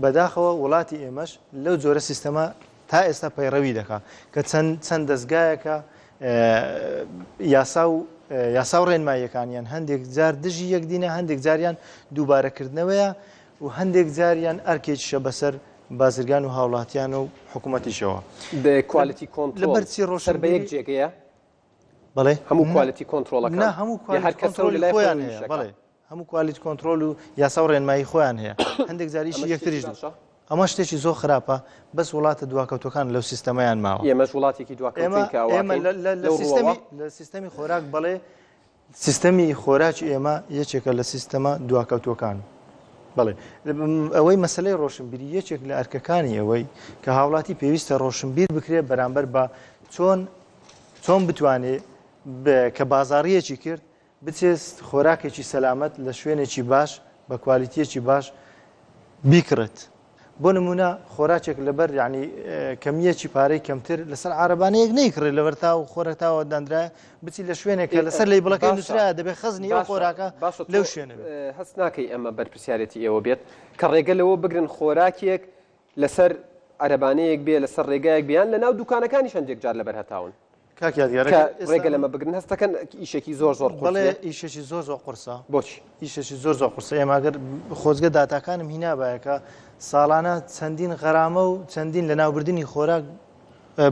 بەداخەوە وڵاتی ئێمەش لەو جۆرە سیستەمە تا ئێستا پەیڕەوی دەکات کە چەند دەستگایەکە یاسا و ڕێنماییەکانیان هەندێک جار دژی یەکدینە هەندێک جاریان دووبارەکردنەوەیە و هەندێک جاریان ئەرکێکیشە بەسەر بازرگان و هاوڵاتیان و حکوومەتیشەوە کوالیتی کۆنترۆل سەر بە یەک جێگەیە بەڵێ هەموو کوالیتی کۆنترۆلەکان هەموو کۆنترۆلی خۆیان هەیە بەڵێ هەموو کوالیتی کۆنترۆل و یاسا و ڕێنمایی خۆیان هەیە هەندێک جاریشی یەکتریش ئەمە شتێکی زۆر خراپە بەس وڵاتە دواکەوتەکان لەو سیستەمەیان ماوە ئێمەش وڵاتێکی دواکەوتوین ئێمە لە سیستەمی خۆراک بەڵێ سیستەمی خۆراکی ئێمە یەکێکە لە سیستەمە دواکەوتوەکان بەڵێ ئەوەی مەسلەی ڕۆشنبیری یەکێک لە ئەرکەکانی ئەوەی کە هاوڵاتی پێویستە ڕۆشنبیر بکرێت بەرامبەر بە چۆن بتوانێت کە بازاڕیەکی کرد بچێت خۆراکێکی سەلامەت لە شوێنێکی باش بە کوالیتیەکی باش بیکڕێت. بۆ نمونە خۆراکێک لەبەر یعنی کەمیەکی پارەی کەمتر لەسەر عربانەیەک نەیکڕێت لەبەر تا و خۆرەتاوە دانرایە بچی لە شوێنێکە لەسەر لی بڵەکەی نووسرا دەبێت خەزنی ئەو خۆراکە لەو شوێنە هەست ناکەی ئەمە بەرپرسیارەتی ئێوە بێت کە ڕێگە لەوە بگرن خۆراکێک لەسەر عربانەیەک بێ لەسەر ڕێگایەک بیان لە ناو دوکانەکانی شەندێک جار لەبەر هەتاون ڕێگە لەمە بگرن هەستەکەن ئیشێکی زۆر بەڵێ ئیشێکی زۆر قورسە بۆچی ئیشێکی زۆر قورسە ئێماگەر خۆزگە داتاکانم هینابایەکە ساڵانە چەندین غەرامە و چەندین لە ناوبردننی خۆراک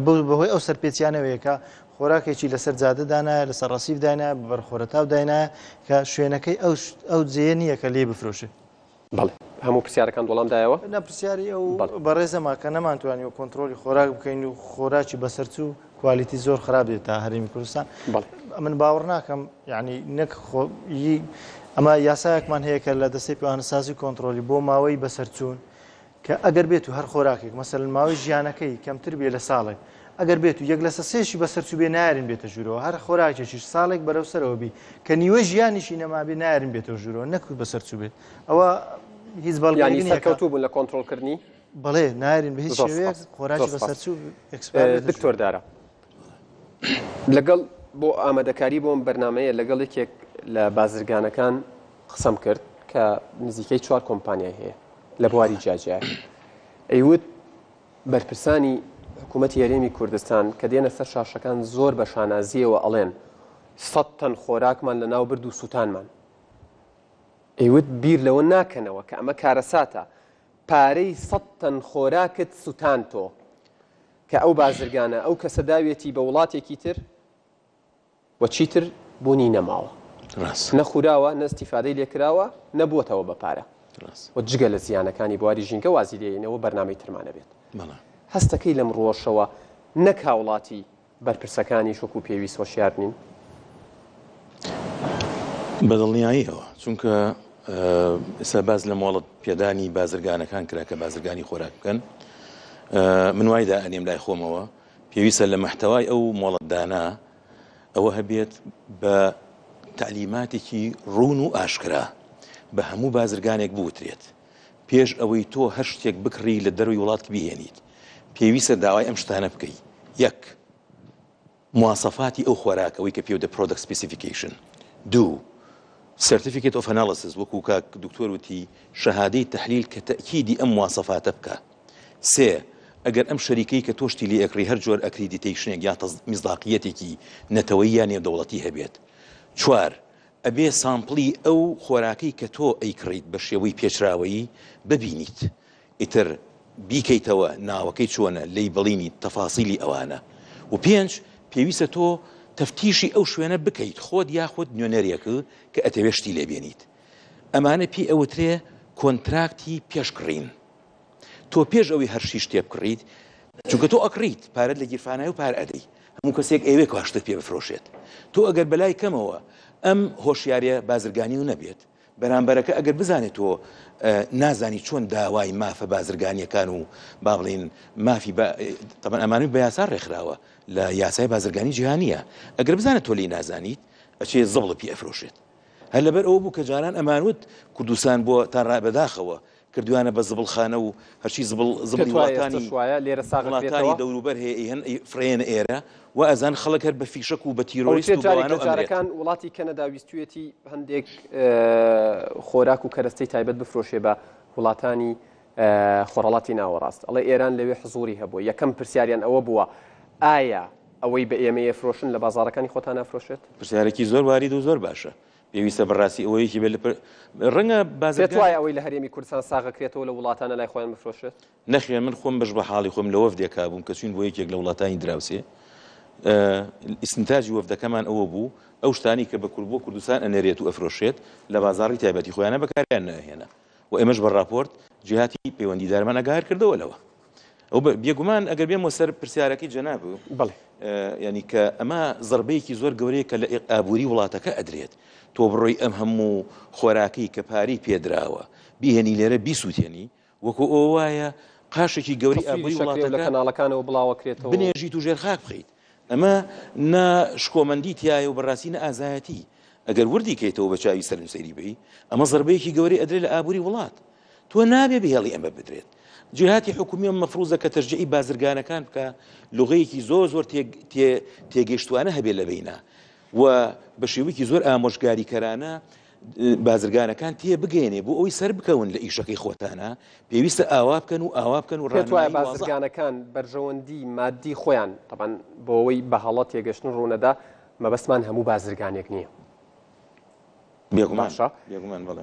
بەهۆی ئەو سەرپێچیانەوەیەکە خۆراکێکی لەسەر جادەدانایە لەسەر ڕەسیف داینە بەرخۆرەتاو داینایە کە شوێنەکەی ئەو جێ نییە کە لێ بفرۆشێت. بەڵێ هەموو پرسیارەکان دۆڵامدایەوە نەپرسیاری ئەو بەڕێزەما کە نەمانتوانی و کۆنتترۆلی خۆراک بکەین و خۆراکی بەسەرچوو کوالیتی زۆر خراپ دێت تا هەرێمی کوردستان. من باوەڕ ناکەم یعنی نەک ئەمە یاسایەکمان هەیە کە لە دەستەی پیاوانەسازی کۆنتترۆلی بۆ ماوەی بەسەرچوون کە ئەگەر بێت و هەر خۆراکێک مەسەلەن ماوەی ژیانەکەی کەمتر بێ لە ساڵێک ئەگەر بێت و یەک لە سێشی بەسەرچوو بێ نارن بێتە ژوورەوە هەر خۆراکێکیش ساڵێک بەرەو سەرەوە بی کە نیوە ژیانیشی نەمابێ نارن بێتەوە ژوورەوە نەکوت بەسەرچوو بێت ئەوە هیچ بەڵگانی سەرکەوتوو بوون لە کۆنتترۆلکردنی بەڵێ نارن بە هیچ شێوەیەک خۆراکی بەسەرچوو دکتۆردارە لەگەڵ بۆ ئامادەکاری بۆم بەرنمەیە لەگەڵ یەکێک لە بازرگانەکان قسەم کرد کە نزیکەی 4 کۆمپانیای هەیە لە بواری جاجار ئەیوت بەرپرسانی حکوومەتی هەرێمی کوردستان کە دێنە سەر شاشەکان زۆر بە شانازیەوە ئەڵێن 100 تەن خۆراکمان لە ناو برد و سووتانمان ئەیوت بیر لەوە ناکەنەوە کە ئەمە کارەساتە پارەی 100 تەن خۆراکت سووتان تۆ کە ئەو بازرگانە ئەو کەسە داوێتی بە وڵاتێکی تر وە چیتر بوونی نەماوە نەخوراوە نەستیفادەی لێکراوە نەبووەتەوە بە پارە و جگە لە زیانەکانی بواری ژینگە وازی لێنەوە بەرنامەی ترمانە بێت هەستەکەی لەم ڕۆژەوە نەک هاوڵاتی بەرپرسەکانی شوک و پێویست هۆشیارنین بەدڵنیاییەوە چونکە ئێستا باز لە مۆڵەت پێدانی بازرگانەکان کرا کە بازرگانی خۆراک بکەن من وایدا ئەنێم لای خۆمەوە پێویستە لە مەحتەوای ئەو مۆڵەتدانا ئەوە هەبێت بە تعلیماتێکی ڕوون و ئاشکرا بە هەموو بازرگانێک بوترێت پێش ئەوەی تۆ هەر شتێک بکڕی لە دەروی وڵات بهێنیت پێویستە داوای ئەم شتانە بکەی یەک مواسەفاتی ئەو خۆراکەوەی کە پێوتە product specification دوو certificate of analysis وەکو کاک دکتۆر وتی شەهادەی تەحلیل کە تەکیدی ئەم مواسەفاتە بکە سێ ئەگەر ئەم شەریکەی کە تۆشتی لێ ئەکڕی هەر جۆر ئەکریدیتیشنێک یا میزداقیەتێکی نەتەوەی یان نێودەوڵەتی هەبێت چوار ئەبێ سامپڵی ئەو خۆراکەی کە تۆ ئەیکڕیت بە شێوەی پێچراوەیی ببینیت ئیتر بیکەیتەوە ناوەکەی چۆنە لی بڵینی تەفاسیلی ئەوانە و پێنج پێویستە تۆ تەفتیشی ئەو شوێنە بکەیت خۆت یاخود نوێنەرێکە کە ئەتەوێشتی لێبێنیت ئەمانە پێی ئەوترێ کۆنتراکتی پێشکڕین تۆ پێش ئەوەی هەرشی شتێ بکڕیت چونکە تۆ ئەکڕیت پارەت لە گیرفانای و پار ئەدەی هەموو کەسێک ئەوێ کاشتە پێ بفرۆشێت تۆ ئەگەر بەلای کەمەوە ئەم هۆشیاریە بازرگانی و نەبێت بەرامبەرەکە ئەگەر بزانێت تۆ نازانی چۆن داوای مافە بازرگانیەکان و با بڵێن مافی تەبەن ئەمانوی بە یاسا ڕێکخراوە لە یاسای بازرگانی جیهانیە ئەگەر بزانێت تۆ لی نازانیت ئەچێ زەڵ پێ ئەفرۆشێت هەر لەبەر ئەوە بوو کە جاران ئەمانوت کوردستان بۆ تا ڕابەداخەوە کردوانە بە زبڵخانە و هەرچی زبڵی وڵاتانی دەوروبەر هەیە هەن فرێنە ئێرە و ئەزان خەڵک هەر بە فیشک و بە تیرۆریست و جارەکان وڵاتی کەنەدا ویستویەتی هەندێک خۆراک و کەرەستەی تایبەت بفرۆشێ بە وڵاتانی خۆڕەڵاتی ناوەڕاست ئەڵێ ئێران لەوێ حزوری هەبوو یەکەم پرسیاریان ئەوە بووە ئایا ئەوەی بە ئێمە فرۆشن لە بازاڕەکانی خۆتان نافرۆشێت پرسیارێکی زۆر وارید و زۆر باشە پێویستە بەڕاستی ئەوەیەکی بێت ڕەنگە بازێتوای ئەوەی لە هەرێمی کوردستان ساغەکرێتەوە لە وڵاتانە لای خۆیان بفرۆشێت نەخێن من خۆم بەش بە حاڵی خۆم لە وەفدێکا بووم کە چوین بۆ یەکێک لە وڵاتانی دراوسێ ئیسنتاجی وەفدەکەمان ئەوە بوو ئەو شتانی کە بە بۆ کوردستان ئەنێرێت و ئەفرۆشێت لە بازاڕی تایبەتی خۆیانە بەکاریان نەهێنا و ئێمەش بە راپۆرت جهاتی پەیوەندیدارمان ئەگار کردەوە لەوە ئەو بێگومان ئەگەر بێمەوە سەر پرسیارەکەی جەناب ینی کە ئەمە زەربەیەکی زۆر گەورەیە کە لە ئابووری وڵاتەکە ئەدرێت تۆ بڕۆی ئەم هەموو خۆراکی کە پارەی پێدراوە بیهێنی لێرە بیسووتێنی وەکو ئەو وایە قاشێکی گەوری ئابووری وڵاتەکە کەناڵەکانەوە بڵاوەکرێتەوە بنێژیت و ژێر خاک بخەیت ئەمە نە شکۆمەندی تایە و بەڕاستی نە ئازایەتی ئەگەر وردی کەیتەوە بە چاوی سەرنووسەری بی ئەمە زەربەیەکی گەورەی ئەدرێت لە ئابووری وڵات تۆ نابێ بهێڵی ئەمە بدرێت جهاتی حکومی مەفروزە کە تەشجیعی بازرگانەکان بکە لوغەیەکی زۆر تێگەیشتوانە هەبێت لە بینە و بە شێوەیەکی زۆر ئامۆژگاریکەرانە بازرگانەکان تێ بگەێنێ بۆ ئەوی سەر بکەون لە ئیشەکەی خۆتانە پێویستە ئاوا بکەن و ئاوا بکەن و پێت وایە بازرگانەکان بەرژەوەندی مادی خۆیان تەبەن بۆ ئەوەی بە هەڵەت تێگەشتن ڕوونەدا مەبەستمان هەموو بازرگانێک نییە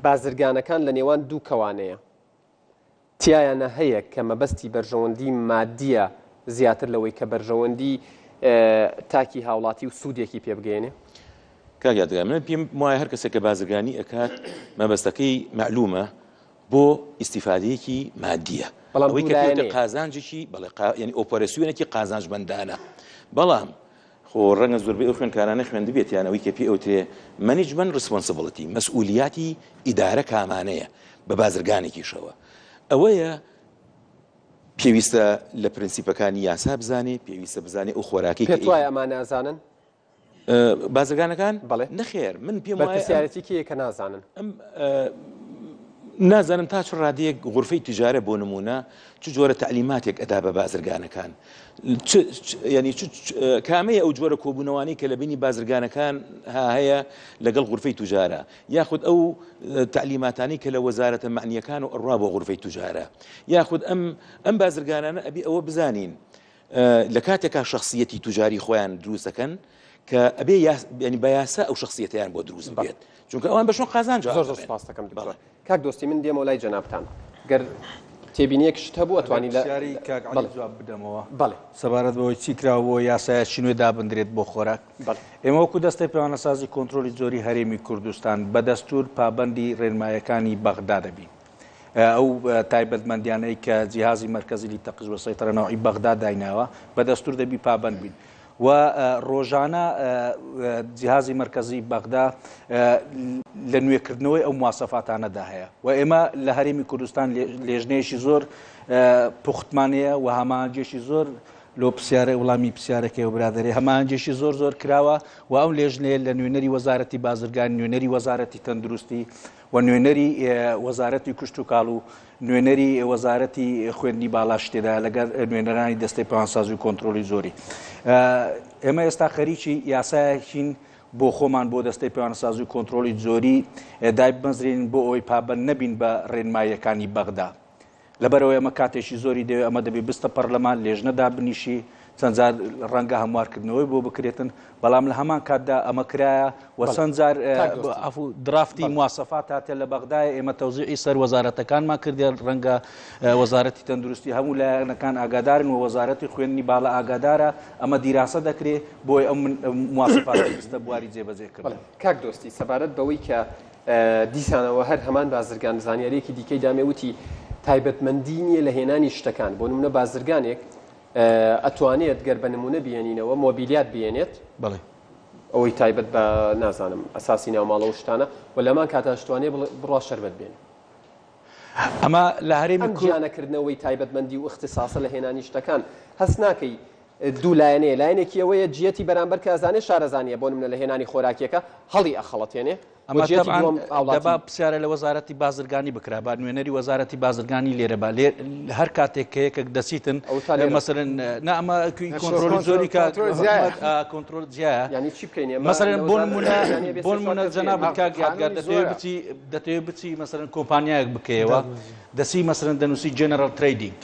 بازرگانەکان لە نێوان دوو کەوانەیە تایانە هەیە کە مەبەستی بەرژەوەندی مادیە زیاتر لەوەی کە بەرژەوەندی تاکی هاوڵاتی و سوودێکی پێبگەێنێ کاگاتگا من پێم وایە هەر کەسێک کە بازرگانی ئەکات مەبەستەکەی معلومە بۆ ئیسیفادەیەکی مادیە ئەوەی کە قازانجێکی ینی ئۆپەرسیۆنێکی قازانجمەندانە بەڵام خۆ ڕەنگە زۆربەی ئەو خوێندکارانە خوێندبێت یان ئەوەی کە پێ ئەوترێ مەنیجمنت ڕسپۆنسیبڵیتی مەسئولیاتی ئیدارە کامانەیە بە بازرگانێکیشەوە ئەوەیە پێویستە لە پرینسیپەکانی یاسا بزانێ پێویستە بزانێ ئەو خۆراکی پێت وایە ئەمان نازانن بازرگانەکان بەڵێ نەخێر من پێم وایە کێیە کە نازانن نازانم تا چ ڕادەیەک غورفەی تجارە بۆ نمونە چ جۆرە تعلیماتێک ئەدا بە بازرگانەکان ینی کامەیە ئەو جۆرە کۆبوونەوانی کە لە بینی بازرگانەکان هەیە لەگەڵ غورفەی تجارە یاخود ئەو تعلیماتانی کە لە وەزارەتە معنیەکان و ئەڕوا بۆ غورفەی تجارە یاخود ئەم بازرگانانە ئەبی ئەوە بزانین لە کاتێکا شخصیەتی تجاری خۆیان دروستەکەن کە ئەبێ ینی بە یاسا ئەو شخصیەتیان بۆ دروست بێت چونکە ئەوان بەشۆ قازانج زۆر سپاس دەکەم کاک دۆستی من دێمە لای جەنابتان گەر تێبینیەکشت هەبوو ئەتوانی لە جواب بدەمەوە بەڵێ سەبارەت بەوەی چی کراوە یاسایە چینوێ دابدرێت بۆ خۆراک ئێمە وەکو دەستەی پێوانەسازی کۆنتترۆلی زۆری هەرێمی کوردستان بە دەستور پابەندی ڕێنمایەکانی بەغدا دەبین ئەو تایبەتمەندیانەی کە جیهازی مرکزی لی تەقیز و سەیطرە ناوعی بەغدا دایناوە بە دەستور دەبی پابەند بین و ڕۆژانە جیهازی مرکزی بەغدا لە نوێکردنەوەی ئەو مواسەفاتانەدا هەیە و ئێمە لە هەرێمی کوردستان لێژنەیەشی زۆر پوختمانەیە و هەمانجێشی زۆر لۆ پرسیارە وڵامی پرسیارەکەی و برادەرێ هەمانجێشی زۆر زۆر کراوە و ئەو لێژنەیە لە نوێنەری وەزارەتی بازرگان نوێنەری وەزارەتی تەندروستی و نوێنەری وەزارەتی کوشت و کاڵ و نوێنەری وەزارەتی خوێندنی باڵا شتێدا لەگەر نوێنەرانی دەستەی پێوانسازی و کۆنتترۆلی زۆری ئێمە ئێستا خەریکی یاسایەکین بۆ خۆمان بۆ دەستەی پێوانسازی و کۆنتترۆلی زۆری دای بمەزرێن بۆ ئەوەی پابەند نەبین بە ڕێنماییەکانی بەغدا لەبەرەوەی ئەمە کاتێکی زۆری دەوێت ئەمە دەبێت بستە پەرلەمان لێژنەدا بنیشی چەند جار ڕەنگە هەموارکردنەوەی بۆ بکرێتن بەڵام لە هەمان کاتدا ئەمە کرایە و چەند جار درافتی مواسەفات هاتێ لە بەغدایە ئێمە تەوزیعی سەر وەزارەتەکانمان کردێ ڕەنگە وەزارەتی تەندروستی هەموو لایەنەکان ئاگادارن و وەزارەتی خوێندنی باڵا ئاگادارە ئەمە دیراسە دەکرێت بۆی ئەم مواسەفاتی بستە بواری جێبەجێکردن کاک دۆستی سەبارەت بەوەی کە دیسانەوە هەر هەمان بازرگان زانیاریەکی دیکەی دامێوتی تایبەتمەندی نییە لە هێنانی شتەکان بۆ نمونە بازرگانێک ئەتوانێت گەر بە نمونە بێنینەوە مۆبیلیات بێنێت بڵێ ئەوەی تایبەت بە نازانم ئەساسی ناوماڵەوە شتانە و لەمان کاتاشتوانێ بڕوا شەربەت بێن ئەمە لە هەرێمی گیانەکردنەوەی تایبەتمەندی و اختصاسە لە هێنانی شتەکان هەست ناکەی دوو لایەنەیە لایەنێکی ئەوەیە جیەتی بەرامبەر کە ئەزانێ شارەزانیە بۆ نمونە لە هێنانی خۆراکیەکە هەڵی ئەخەڵەتێنێ دەبا پرسیارە لە وەزارەتی بازرگانی بکرا با نوێنەری وەزارەتی بازرگانی لێرە با لێ هەر کاتێک کە یەکێک دەسیتن مەسەرن نا ئەمە کۆنتترۆلی زۆری کۆنتترۆل جیایە ینی چی بکەین مەسەرن بۆ نمونە جەناب کاک یادگار دەتەوێت بچی مەسەرن کۆمپانیایەک بکەیەوە دەسی مەسەرن دەنووسی جێنەرال ترێدینگ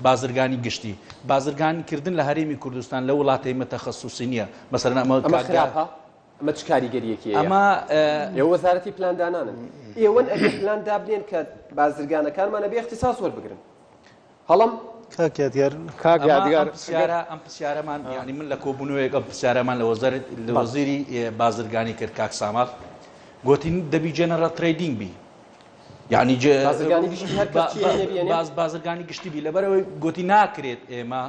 بازرگانی گشتی بازرگانیکردن لە هەرێمی کوردستان لە وڵاتەی مەتەخەسوسی نییە مەسەرن ئەمە ئەمە چ کاریگەریەکی ئەمە ئێوە وەزارەتی پلاندانانن ئێوەن ئەگەر پلان دابنێن کە بازرگانەکانمانە بێ اختصاص وەربگرن هەڵم ئەم پرسیارەمان یعنی من لە کۆبوونەوەیەک ئەم پرسیارەمان لە وەزیری بازرگانی کرد کاک ساماڵ گوتین دەبی جێنەرال ترێدینگ بی یعنی بازرگانی گشتی بی لەبەرەوەی گوتی ناکرێت ئێمە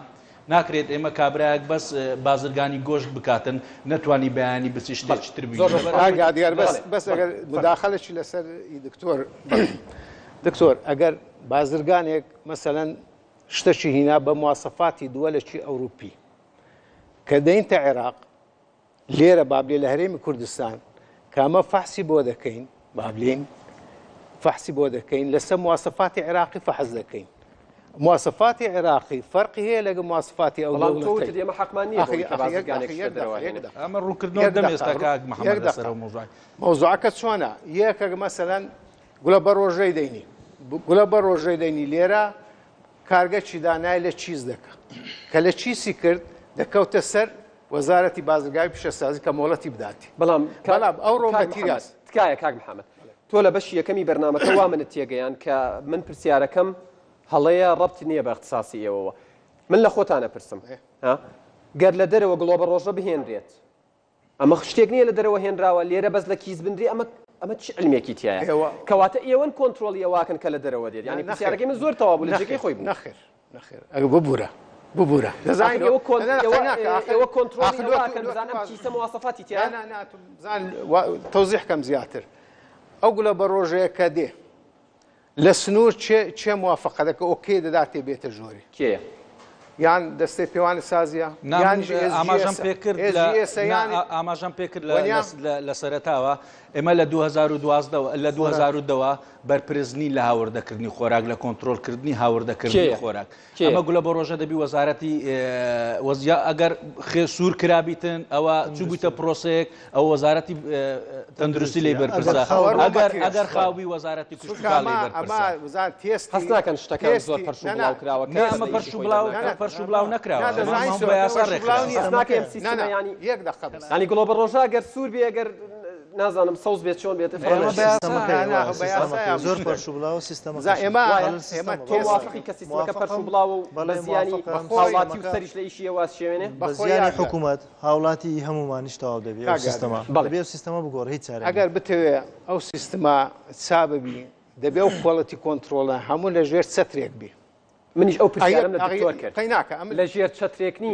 ناکرێت ئێمە کابراایك بەس بازرگانی گۆشت بکاتن نەتوانی بەیانی بچی شتێکی تر ئاگادیار بەس ئەگەر مداخەلێکی لەسەر دکتۆر ئەگەر بازرگانێک مەسەلەن شتێکی هینا بە مواسەفاتی دووەلێکی ئەوروپی کە دەینتە عێراق لێرە بابلێ لە هەرێمی کوردستان کامە فەحسی بۆ دەکەین بابلین فەحسی بۆ دەکەین لەسەر مواسەفاتی عێراقی فەحز دەکەین مواصفاتی عراقی فرقی هەیە لەگە مواصفاتی ئەو دەوڵەتە ئێمە حەقمانیە ئەمە ڕوونکردنەوە دەمێستا کاک محەممەد لەسەر موضوع مۆزوعەکە چۆنە یەکە مەسەلەن گولە بە ڕۆژەی دەینی گولە بە ڕۆژەی دەینی لێرە کارگەچی دانای لە چیز دەکە کە لە چیسی کرد دەکەوتە سەر وەزارەتی بازرگای پیشەسازی کە مۆڵەتی بداتی بەڵام ئەو ڕۆمەتیریاس تکایە کاک محەممەد تۆ لە بەشی یەکەمی بەرنامەکە وا منت تێگەیان کە من پرسیارەکەم هەڵەیە ڕەبتی نییە بە اختصاسی ئێوەوە من لە خۆتانە پرسم گەر لە دەرەوە گڵۆ بە ڕۆژە بهێنرێت ئەمە شتێک نییە لە دەرەوە هێنراوە لێرە بەس لە کیس بندری ئەمە چ علمێکی تایە کەواتە ئێوەن کۆنتترۆلی ئەواکن کە لە دەرەوە دێت ینی پرسیارەکەی من زۆر تەوا بوو لە جێگەی خۆی نەخێر ئەگە ببوورە ئێوە کۆنتترۆلی بزانم کیسە مواسەفاتی تیا تەوزیحکەم زیاتر ئەو گولە بە ڕۆژەیە کە دێ لە سنوور چێ موافقە دەکە ئۆکێ دەداتێ بێتە ژۆری کێ یان دەستەی پێوانی سازیە ئاماژەم پێکرد لە سەرەتاوە ئێمە لە 2012 بەرپرسنی لە هاوردەکردنی خۆراک لە کۆنتترۆلکردنی هاوردەکردنی خۆراک ئەمە گولە بە ڕۆژە دەبی وەزارەتی وەزیا ئەگەر سوور کرابیتن ئەوە چوبیتە پرۆسەیەک ئەو وەزارەتی تەندروستی لێ بەرپرسە ئەگەر خاوی وەزارەتی کوشتکار لێ بەرپرسە هەست ناکەن شتەکان زۆر پەرشوبڵاو کراوە ئەمە پەرشوبڵاو نەکراوە بە یاسا ینی گڵۆ بە ڕۆژە گەر سوور بێ ئەگەر نازانم سەوز بێت چۆن بێت زۆر پەرشوبڵاو سیستەمە تۆوافقی کە سیستەمەکە پەرشوبڵاو و بەزیانی هاوڵاتی و سەریش لە ئیشی ئێوە شێوێنێ بەزیانی حکوومەت هاوڵاتی هەمومانیش تەواو دەبێت سیستەمە بەڵێ سیستەمە بگۆڕ هیچ چارە ئەگەر بتەوێ ئەو سیستەمە چاببی دەبێ و خۆڵەتی کۆنتترۆلە هەموو لە ژێر چەترێک بێ منیش ئەو پرسیارم لە دکتۆر کرد لە ژێر چەترێک نی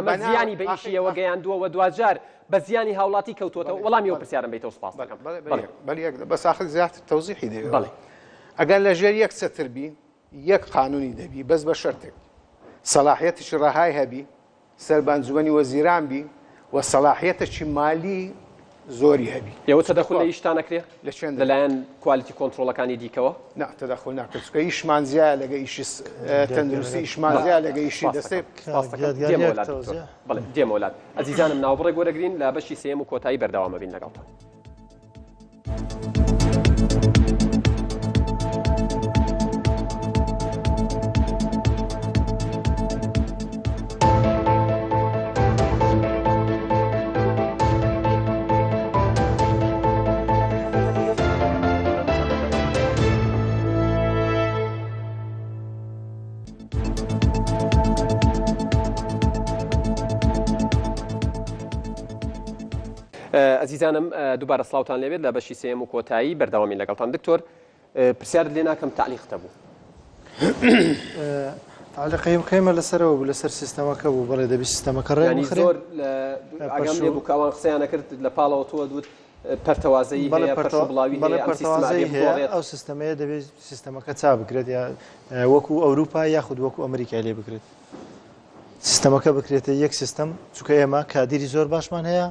ئەمە زیانی بە ئیشیەوە گەیاندووە دوجار بە زیانی هاوڵاتی کەوتوتەوە وەڵامی ئەو پرسیارم بیتەوە سپاس دەکەم بەس آخر زیاتر تەوزیحی دەوێت ئەگەر لە ژێر یەک چەتر بی یەک قانونی دەبی بەس بە شەرتێک سەلاحیەتیشی ڕەهای هەبی سەربانجووەنی وەزیران بی و سەلاحیەتێکی مالی زۆری هەبی ئێوە تەدەخل لە ئیشتان نەکرێ لە چێن لەلایەن کوالیتی کۆنتترۆلەکانی دیکەوە نا تەدەخل ناکرد کە ئیشمان زیایە لەگە ئیشی تەندروستی ئیشمان زیایە لەگە ئیشی دەستێ دێمەوەلات ئەزیزانم ناوبڕێ گۆرەگرین لە بەشی سێم و کۆتایی بەردەوامە بین لەگەڵتان ئەزیزانم دووبارە سڵاوتان لێبێت لە بەشی سێم و کۆتایی بەردەوامی لەگەڵتان دکتۆر پرسیار لێ ناکەم تعلیقتە بوو قەیمە لەسەرەوە بوو لەسەر سیستەمەکە بوو بەڵێ دەبی سیستەمەکە ڕێنی زۆر ئاگام لێ بوو کاوان قسەیانە کرد لە پاڵەوە تۆ دوت پەرتەوازەیی هەیە پەرشوبڵاوی هەیە ئەو سیستەمەیە دەبێت سیستەمەکە چا بکرێت یا وەکو ئەوروپا یاخود وەکو ئەمریکای لێ بکرێت سیستەمەکە بکرێتە یەک سیستەم چونکە ئێمە کادیری زۆر باشمان هەیە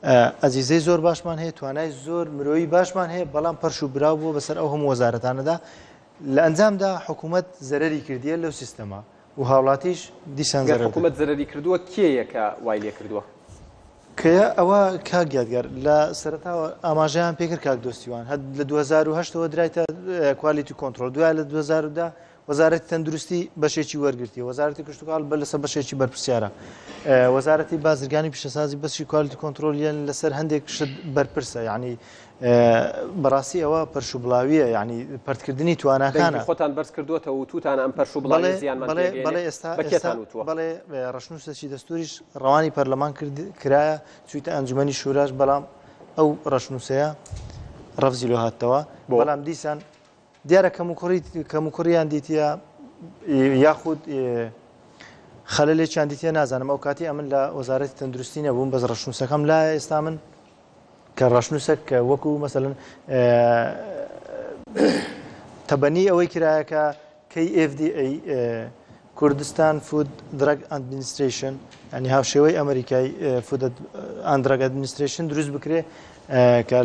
ئەزیزەی زۆر باشمان هەیە توانای زۆر مرۆیی باشمان هەیە بەڵام پەرش و براو بووە بەسەر ئەو هەموو وەزارەتانەدا لە ئەنجامدا حکوومەت زەرەری کردیە لەو سیستەما و هاوڵاتیش دیسان حکوومەت زەرەری کردووە کێیە کە وای لێ کردووە کە ئەوە کاگیادگەر لە سەرەتاوە ئاماژەیان پێکرد کاک دۆستیوان هەد لە 2008ەوە درایتە کوالیتی کۆنتترۆل دوای لە 2010 وەزارەتی تەندروستی بەشێکی وەرگرتی وەزارەتی کشتتوکاڵ بە لەسەر بەشێکی بەرپرسیارە وەزارەتی بازرگانی پیشەسازی بەشی کوالیتی کۆنتترۆلیان لەسەر هەندێک شت بەرپرسە یعنی بەڕاستی ئەوە پەرشوبڵاویە یعنی پەرتکردنی تواناکانە خۆتان بەرز کردوتە و توتان ئەم پەرشوبڵاوی زیانمان بەڵێ ڕەشنووسەی دەستوریش ڕەوانی پەرلەمان کرایە چوویتە ئەنجومەنی شوراش بەڵام ئەو ڕەشنووسەیە ڕەفزی لۆ هاتەوە بەڵام دیسان دیارە کەم و کوڕیان دیتە یاخود خەلەلێکیان دیتە نازانم ئەو کاتی ئەمن لە وەزارەتی تەندروستی نەبووم بەس ڕەشنووسەکەم لا ئێستا من کە ڕەشنووسەک کە وەکو مەسەلەن تەبەنی ئەوەی کرایەکە KFDA کوردستان فود درگ ئەدمینستریشن ینی هاوشێوەی ئەمریکای فود ئەند درگ ئەدمینستریشن دروست بکرێ کە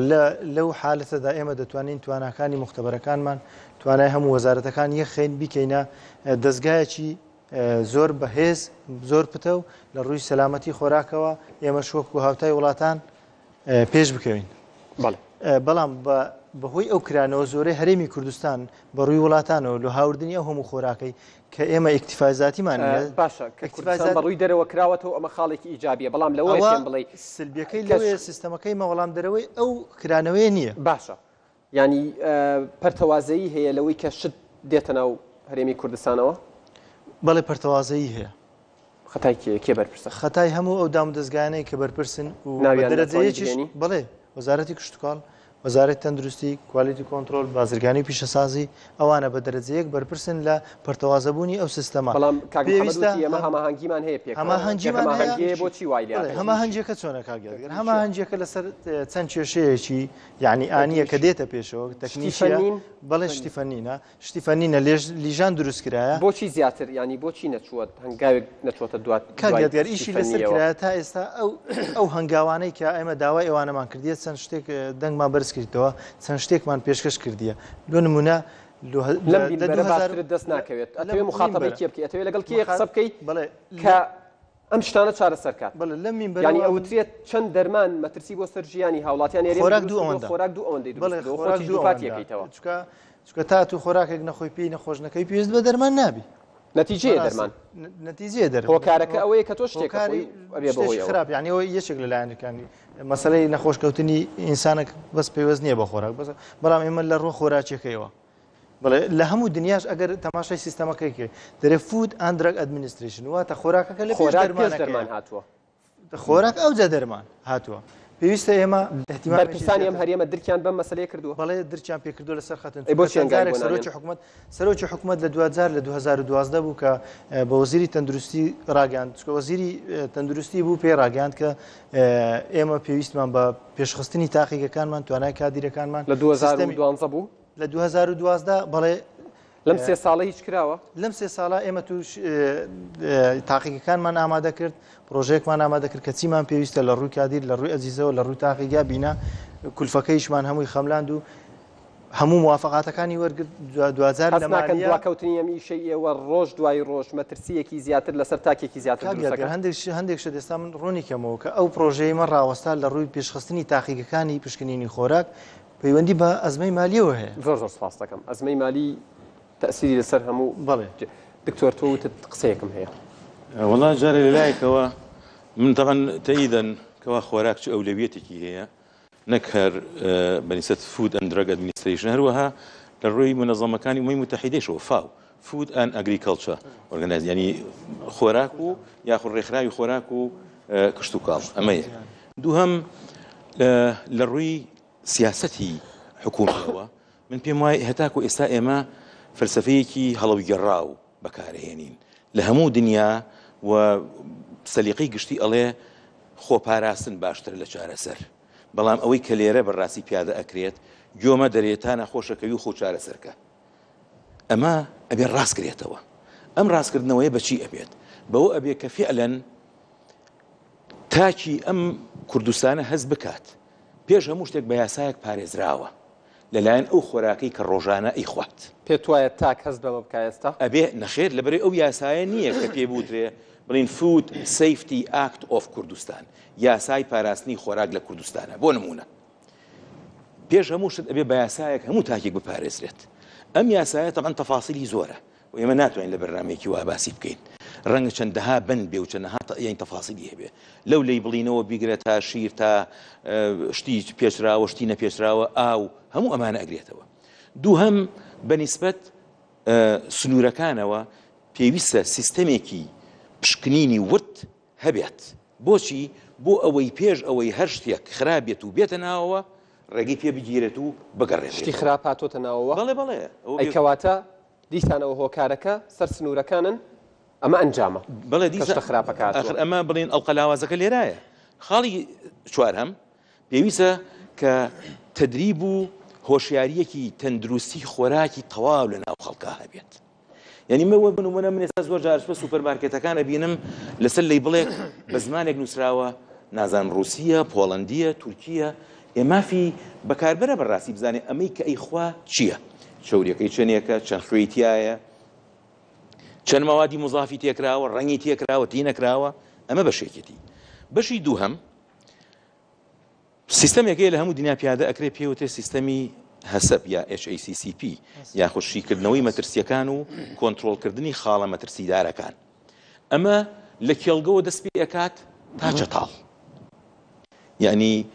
لەو حالەتەدا ئێمە دەتوانین تواناکانی مختبەرەکانمان توانای هەموو وەزارەتەکان یەخێن بیکەینە دەستگایەکی زۆر بەهێز زۆر پتە و لە ڕووی سەلامەتی خۆراکەوە ئێمە شۆک و هاوتای وڵاتان پێش بکەوین بەڵام بەهۆی ئەو کرانەوە زۆرەی هەرێمی کوردستان بەڕووی وڵاتانەوە لە هاوردنی ئەو هەموو خۆراکەی کە ئێمە ئیکتیفایزاتیمان باشە بەڕووی دەرەوە کراوەتەوە ئەمە خاڵێکی ئیجابیە بەڵام لەوەی بڵێ سلبیەکەی لەوەیە سیستەمەکەی مەوەڵام دەرەوەی ئەو کرانەوەی نییە باشە ینی پەرتەوازایی هەیە لەوەی کە شت دێتە ناو هەرێمی کوردستانەوە بەڵێ پەرتەوازایی هەیە خەتای کێ بەرپرسە خەتای هەموو ئەو دام دەستگانەی کە بەرپرسن و دەرەجەیەکی بڵێ وەزارەتی کشتتوکاڵ وەزارەتی تەندروستی کوالیتی کۆنتترۆل بازرگانی پیشەسازی ئەوانە بە دەرەجەیەک بەرپرسن لە پەرتەوازەبوونی ئەو سیستەما بەڵام ئەمە هەماهەنگیمان هەیە بۆچی وای هەماهەنگیەکە چۆنە کاگەر هەماهەنگیەکە لەسەر چەند کێشەیەکی یعنی ئانیە کە دێتە پێشەوە تەکنیشیە بەڵێ شتیفەنینە شتیفەنینە لیژان دروست کرایە بۆچی زیاتر ینی بۆچی نەچووە هەنگاوێک نەچۆتە دوات کاگەر ئیشی لەسەر کرایە تا ئێستا ئەو هەنگاوانەی کە ئێمە داوای ئەوانەمان کردیە چەند شتێک دەنگمان بەرز کردەوە چەند شتێکمان پێشکەش کردیە لۆ نمونە دەست ناکەوێت ئەتەوێ مخاتەبەی کێ بکەیت ئەتەوێ لەگەڵ کێ قسە بکەیت کە ئەم شتانە چارەسەرکات ینی ئەوترێت چەند دەرمان مەترسی بۆ سەر ژیانی هاوڵاتیان خۆراک دوو ئەوەندەی چکە تا تو خۆراکێک نەخۆی پێی نەخۆشنەکەی پێویست بە دەرمان نابی نەتیجەیە دەرمان نەتیجێ هۆکارەکە ئەوەیە کە تۆ شتێکاری خراپ یعنی ئەوە یەکێک لە لایەنەکانی مەسەلەی نەخۆشکەوتنی ئینسانێک بەس پێوەست نییە بە خۆراک بەڵام ئێمە لە ڕۆ خۆراکێکەوەیەوە بڵێ لە هەموو دنیاش ئەگەر تەماشای سیستەمەکەی کرد دەرێ فود ئەند درگ ئەدمینستریشن واتە خۆراکەکە لە دەرمان هاتووە خۆراک ئەوجا دەرمان هاتووە پێویستە ئێمە بەرپرسانی ئەم هەرێمە درکیان بەم مەسەلەیە کردووە بەڵێ درکیان پێ کردو لەسەر خەتن سەرۆکی حکوومەت لە 2012 بوو کە بە وەزیری تەندروستی ڕاگەاند چکە وەزیری تەندروستی بوو پێ ڕاگەاند کە ئێمە پێویستمان بە پێشخستنی تاقیگەکانمان توانای کادیرەکانمان لە 2012 بوو لە 2012 بەڵێ لەم سێ ساڵە هیچ کراوە لەم سێ ساڵە ئێمە توش تاقیگەکانمان ئامادە کرد پرۆژەیەکمان ئامادە کرد کە چیمان پێویستە لە ڕووی کادیر لە ڕووی ئەزیزەوە لە ڕووی تاقیگا بینا کولفەکەیشمان هەمووی خەملاند و هەموو موافقاتەکانی وەرگرت 2000 لە ماکەن دواکەوتنی ئەم ئیشەی ئێوە ڕۆژ دوای ڕۆژ مەترسیەکی زیاتر لەسەر تاکێکی زیاتر هەندێک شت ئێستا من ڕوونی کەمەوە کە ئەو پرۆژەی من ڕاوەستا لە ڕووی پێشخستنی تاقیگەکانی پشکنینی خۆراک پەیوەندی بە ئەزمەی مالیەوە هەیە زۆر سپاس دەکەم ئەزمەی مالی تأثیری لەسەر هەموو بەڵێ دکتۆر تۆ قسەیەکم هەیە وڵا جارێ لەلایەکەوە من طبعا تەیدەن کەوا خۆراک چ ئەولەویەتێکی هەیە نەک هەر بەنسبت فود ئەند درگ ئەدمینستریشن هەروەها لە ڕووی منەظەمەکانی ئومەی متحیدەیشەوە فاو فود ئەند ئەگریکەڵچەر ئۆرگەنایز ینی خۆراک و یاخود ڕێکخراوی خۆراک و کشت و کاڵ ئەمەیە دووهەم لە ڕووی سیاسەتی حکوومەتەوە من پێم وایە هەتاکو ئێستا ئێمە فەلسەفەیەکی هەڵەوگەڕاو بەکارهێنین لە هەموو دنیا و سەلیقەی گشتی ئەڵێ خۆپاراستن باشتر لە چارەسەر بەڵام ئەوەی کە لێرە بەڕاستی پیادە ئەکرێت گوێمە دەرێتان نەخۆشەکەوی و خۆ چارەسەرکە ئەمە ئەبێ ڕاستکرێتەوە ئەم ڕاستکردنەوەی بەچی ئەبێت بەوە ئەبێ کە فعلەن تاکی ئەم کوردستانە هەز بکات پێش هەموو شتێک بە یاسایەک پارێزراوە لەلایەن ئەو خۆراکەی کە ڕۆژانە ئەیخوات پێت وایە تاک هەز بەوە بکە ئێستا ئەبێ نەخێر لەبەرێ ئەو یاسایە نییە کە پێ بوترێ بڵین فود سیفتی ئاکت ئۆف کوردستان یاسای پاراستنی خۆراک لە کوردستانە بۆ نمونە پێش هەموو شت ئەبێ بە یاسایەک هەموو تاکێک بپارێزرێت ئەم یاسایە تەبەن تەفاسیلی زۆرە و ئێمە ناتوانین لە بەرنامەیەکی وا باسی بکەین ڕەنگە چەندەها بند بێ و چەندەها یان تەفاسیلی هەبێ لەو لەی بڵینەوە بیگرێت تا شیر تا شتی پێشراوە شتی نەپێشراوە ئاو هەموو ئەمانە ئەگرێتەوە دووهەم بەنسبەت سنوورەکانەوە پێویستە سیستەمێکی پشکنینی ورد هەبێت بۆچی بۆ ئەوەی پێش ئەوەی هەر شتێک خراپێت و بێتە ناوەوە ڕێگەی پێ بگیرێت و بگەڕێت شتی خراپ هاتۆتە ناوەوە بەڵێ ئەیکەواتە دیسانەوە هۆکارەکە سەر سنوورەکانن ئەمە ئەنجامە بەڵێ کەشتە خراپەکات آخر ئەمە بڵێن ئەڵقەلاوازەکە لێرایە خاڵی چوارهەم پێویستە کە تدریب و هۆشیاریەکی تەندروستی خۆراکی تەواو لە ناو خەڵکا هەبێت یعنی مەوە بنمونە من ئێستا زۆر جار بە سوپەرمارکێتەکانە بینم لەسەر لەیبڵێک بە زمانێک نووسراوە نازان رووسیە پۆڵەندیە تورکیە ئێمافی بەکاربەرە بەڕاستی بزانێ ئەمەی کە ئەیخوا چییە شەورەکەی چەندێکە چەند خوێتیایە چەند مەوادی مزافی تێکراوە ڕەنگی تێکراوە تی نەکراوە ئەمە بەشێکێتی بەشی دووهەم سیستەمێکەیە لە هەموو دنیا پیادە ئەکرێ پێوتێ سیستەمی هەسەب یا HACCP یا خۆشیکردنەوەی مەترسیەکان و کۆنتڕۆڵکردنی خاڵە مەترسیدارەکان ئەمە لە کێڵگەوە دەست پێ ئەکات تا چەتاڵ یعنی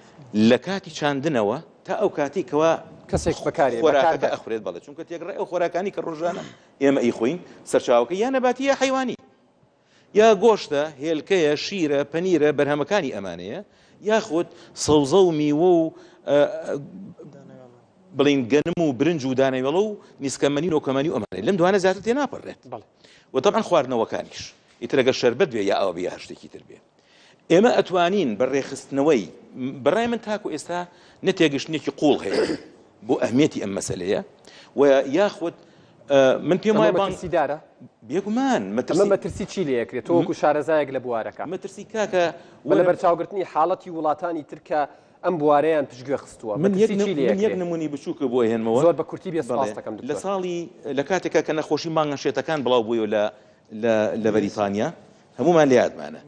لە کاتی چاندنەوە تا ئەو کاتی کەوا کەسێک بەکارێ خۆراکەکە ئەخورێت بەڵێ چونکە تێگڕای ئەو خۆراکانی کە ڕۆژانە ئێمە ئەیخۆین سەرچاوەکە یا نەباتی یا حەیوانی یا گۆشتە هێلکەیە شیرە پەنیرە بەرهەمەکانی ئەمانەیە یاخود سەوزە و میوە و بڵین گەنم و برنج و دانەوێڵە و نیسکەمەنی نۆکەمەنی و ئەمانەی لەم دوانە زیاتر تێ ناپەڕێت وطبعا خواردنەوەکانیش ئیتر ئەگەر شەربەت بێ یا ئەوە بێ یا هەر شتێکی تر بێ ئێمە ئەتوانین بەڕێخستنەوەی بەڕای من تاکو ئێستا نەتێگەشتنێکی قوڵ هەیە بۆ ئەهمیەتی ئەم مەسەلەیە و یاخود من پێم وایە مەترسیدارە بێگومان مەترسی چی لێکرێت تۆ وەکو شارەزایەک لە بوارەکە مەترسی کاکە لە بەرچاوگرتنی حاڵەتی وڵاتانی ترکە ئەم بوارەیان پشتگوێ خستووە من یەک نمونی بچووکە بۆ هێنمەوە زۆر بە کورتی بێ سپاس دەکەم لە ساڵی لە کاتێکە کە نەخۆشی مانگە شێتەکان بڵاو بوویەوە لە بەریتانیا هەمومان لە یادمانە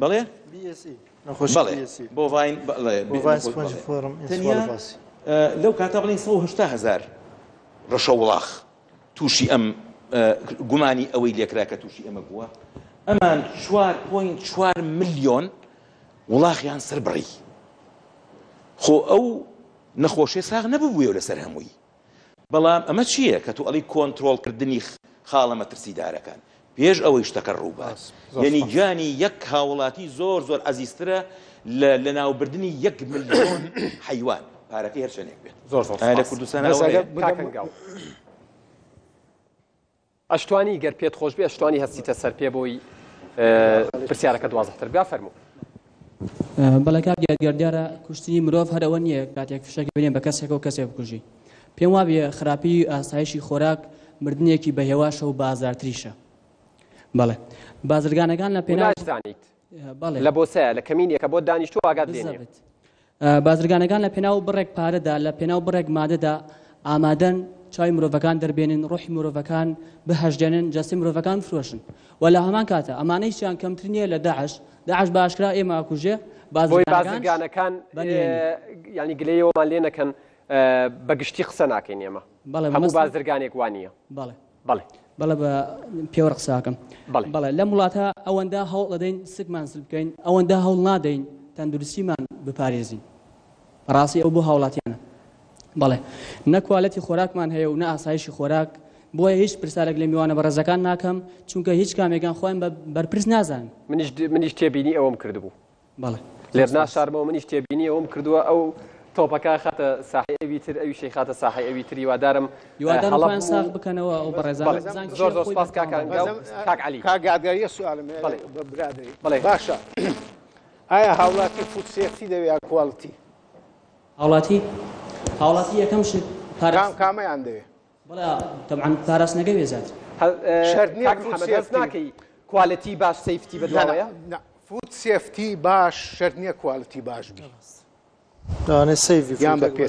بەڵێ بۆڤاین لەو کاتە بڵین 180,000 ڕەشە وڵاخ تووشی ئەم گومانی ئەوەی لێکراکە تووشی ئەمە بووە ئەمان 4.4 ملیۆن وڵاخیان سەر بڕی خۆ ئەو نەخۆشیە ساغ نەبووە لەسەر هەمووی بەڵام ئەمە چییە کە تو ئەڵی کۆنتڕۆڵکردنی خاڵە مەترسیدارەکان پێش ئەوەی شتەکە ڕووبات یعنی گیانی یەک هاوڵاتی زۆر زۆر عەزیزترە لە ناوبردننی 1 ملیۆن حەیوان پارەکەی هەرچەندێک بێت زۆر لە کوردستان ئەشتوانی گەر پێت خۆش بێ ئەشتوانی هەستیتە سەر پێ بۆی پرسیارەکە دوازەتر بیا فەرموو بەڵێکات یادگەردیارە کوشتنی مرۆڤ هەر ئەوە نییە کاتێک فشەکە بێنێن بە کەسێک و کەسێک بکوژی پێم وابێ خراپی ئاسایشی خۆراک مردنێکی بە هێواشە و بازارتریشە بەڵێ بازرگانەکان لە پێناوزانیت لە بۆ سەیە لە کەمینێکە بۆ دانیشتو ئاگات دێنێت بازرگانەکان لە پێناو بڕێک پارەدا لە پێناو بڕێک مادەدا ئامادەن چای مرۆڤەکان دەربێنن ڕۆحی مرۆڤەکان بەهەژدێنن جەستی مرۆڤەکان فرۆشن و لە هەمان کاتە ئەمانەیشیان کەمتر نییە لە داعش باشکرا ئێمە ئاکوژێ بازرگانەکان ینی گلەیەوەمان لێ نەکەن بەگشتی قسە ناکەین ئێمە هەموو بازرگانێک وانە بەڵێ بە پێوە قساکەم بەڵێ لە وڵاتە ئەوەندە هەوڵ دەدەین سکمان سل بکەین ئەوەندە هەوڵ نادەین تەندروستیمان بپارێزین ڕاستی ئەو بۆ هاوڵاتیانە بەڵێ نەکوالەتی خۆراکمان هەیە و نە ئاسایشی خۆراک بۆیە هیچ پرسیارێک لە میوانە بەڕێزەکان ناکەم چونکە هیچ کامێکان خۆیان بەرپرس نازانن منیش تێبینی ئەوەم کردبوو بەڵێ لێر ناشارمەوە منیش تێبینی ئەوەم کردووە ئەو تۆپەکە خاتە ساحی ئەوی تر ئەوی شەی خاتە ساحی ئەوی تری وادارم هەڵەیان ساغ بکەنەوە ئەو بەڕێزان زۆر زۆر سپاس کاک عەلی کاگادگاریە سوالم برادری باشە ئایا هاوڵاتی فود سێفتی دەوێت کواڵتی هاوڵاتی یەکەم شت کامەیان دەوێت بەڵێ تەبعاً پاراستنەکە وێزات هەست ناکەی کواڵەتی باش سەیفتی بەدواوەیە فود سێفتی باش شەرت نییە کواڵتی باش بی یان بە پێ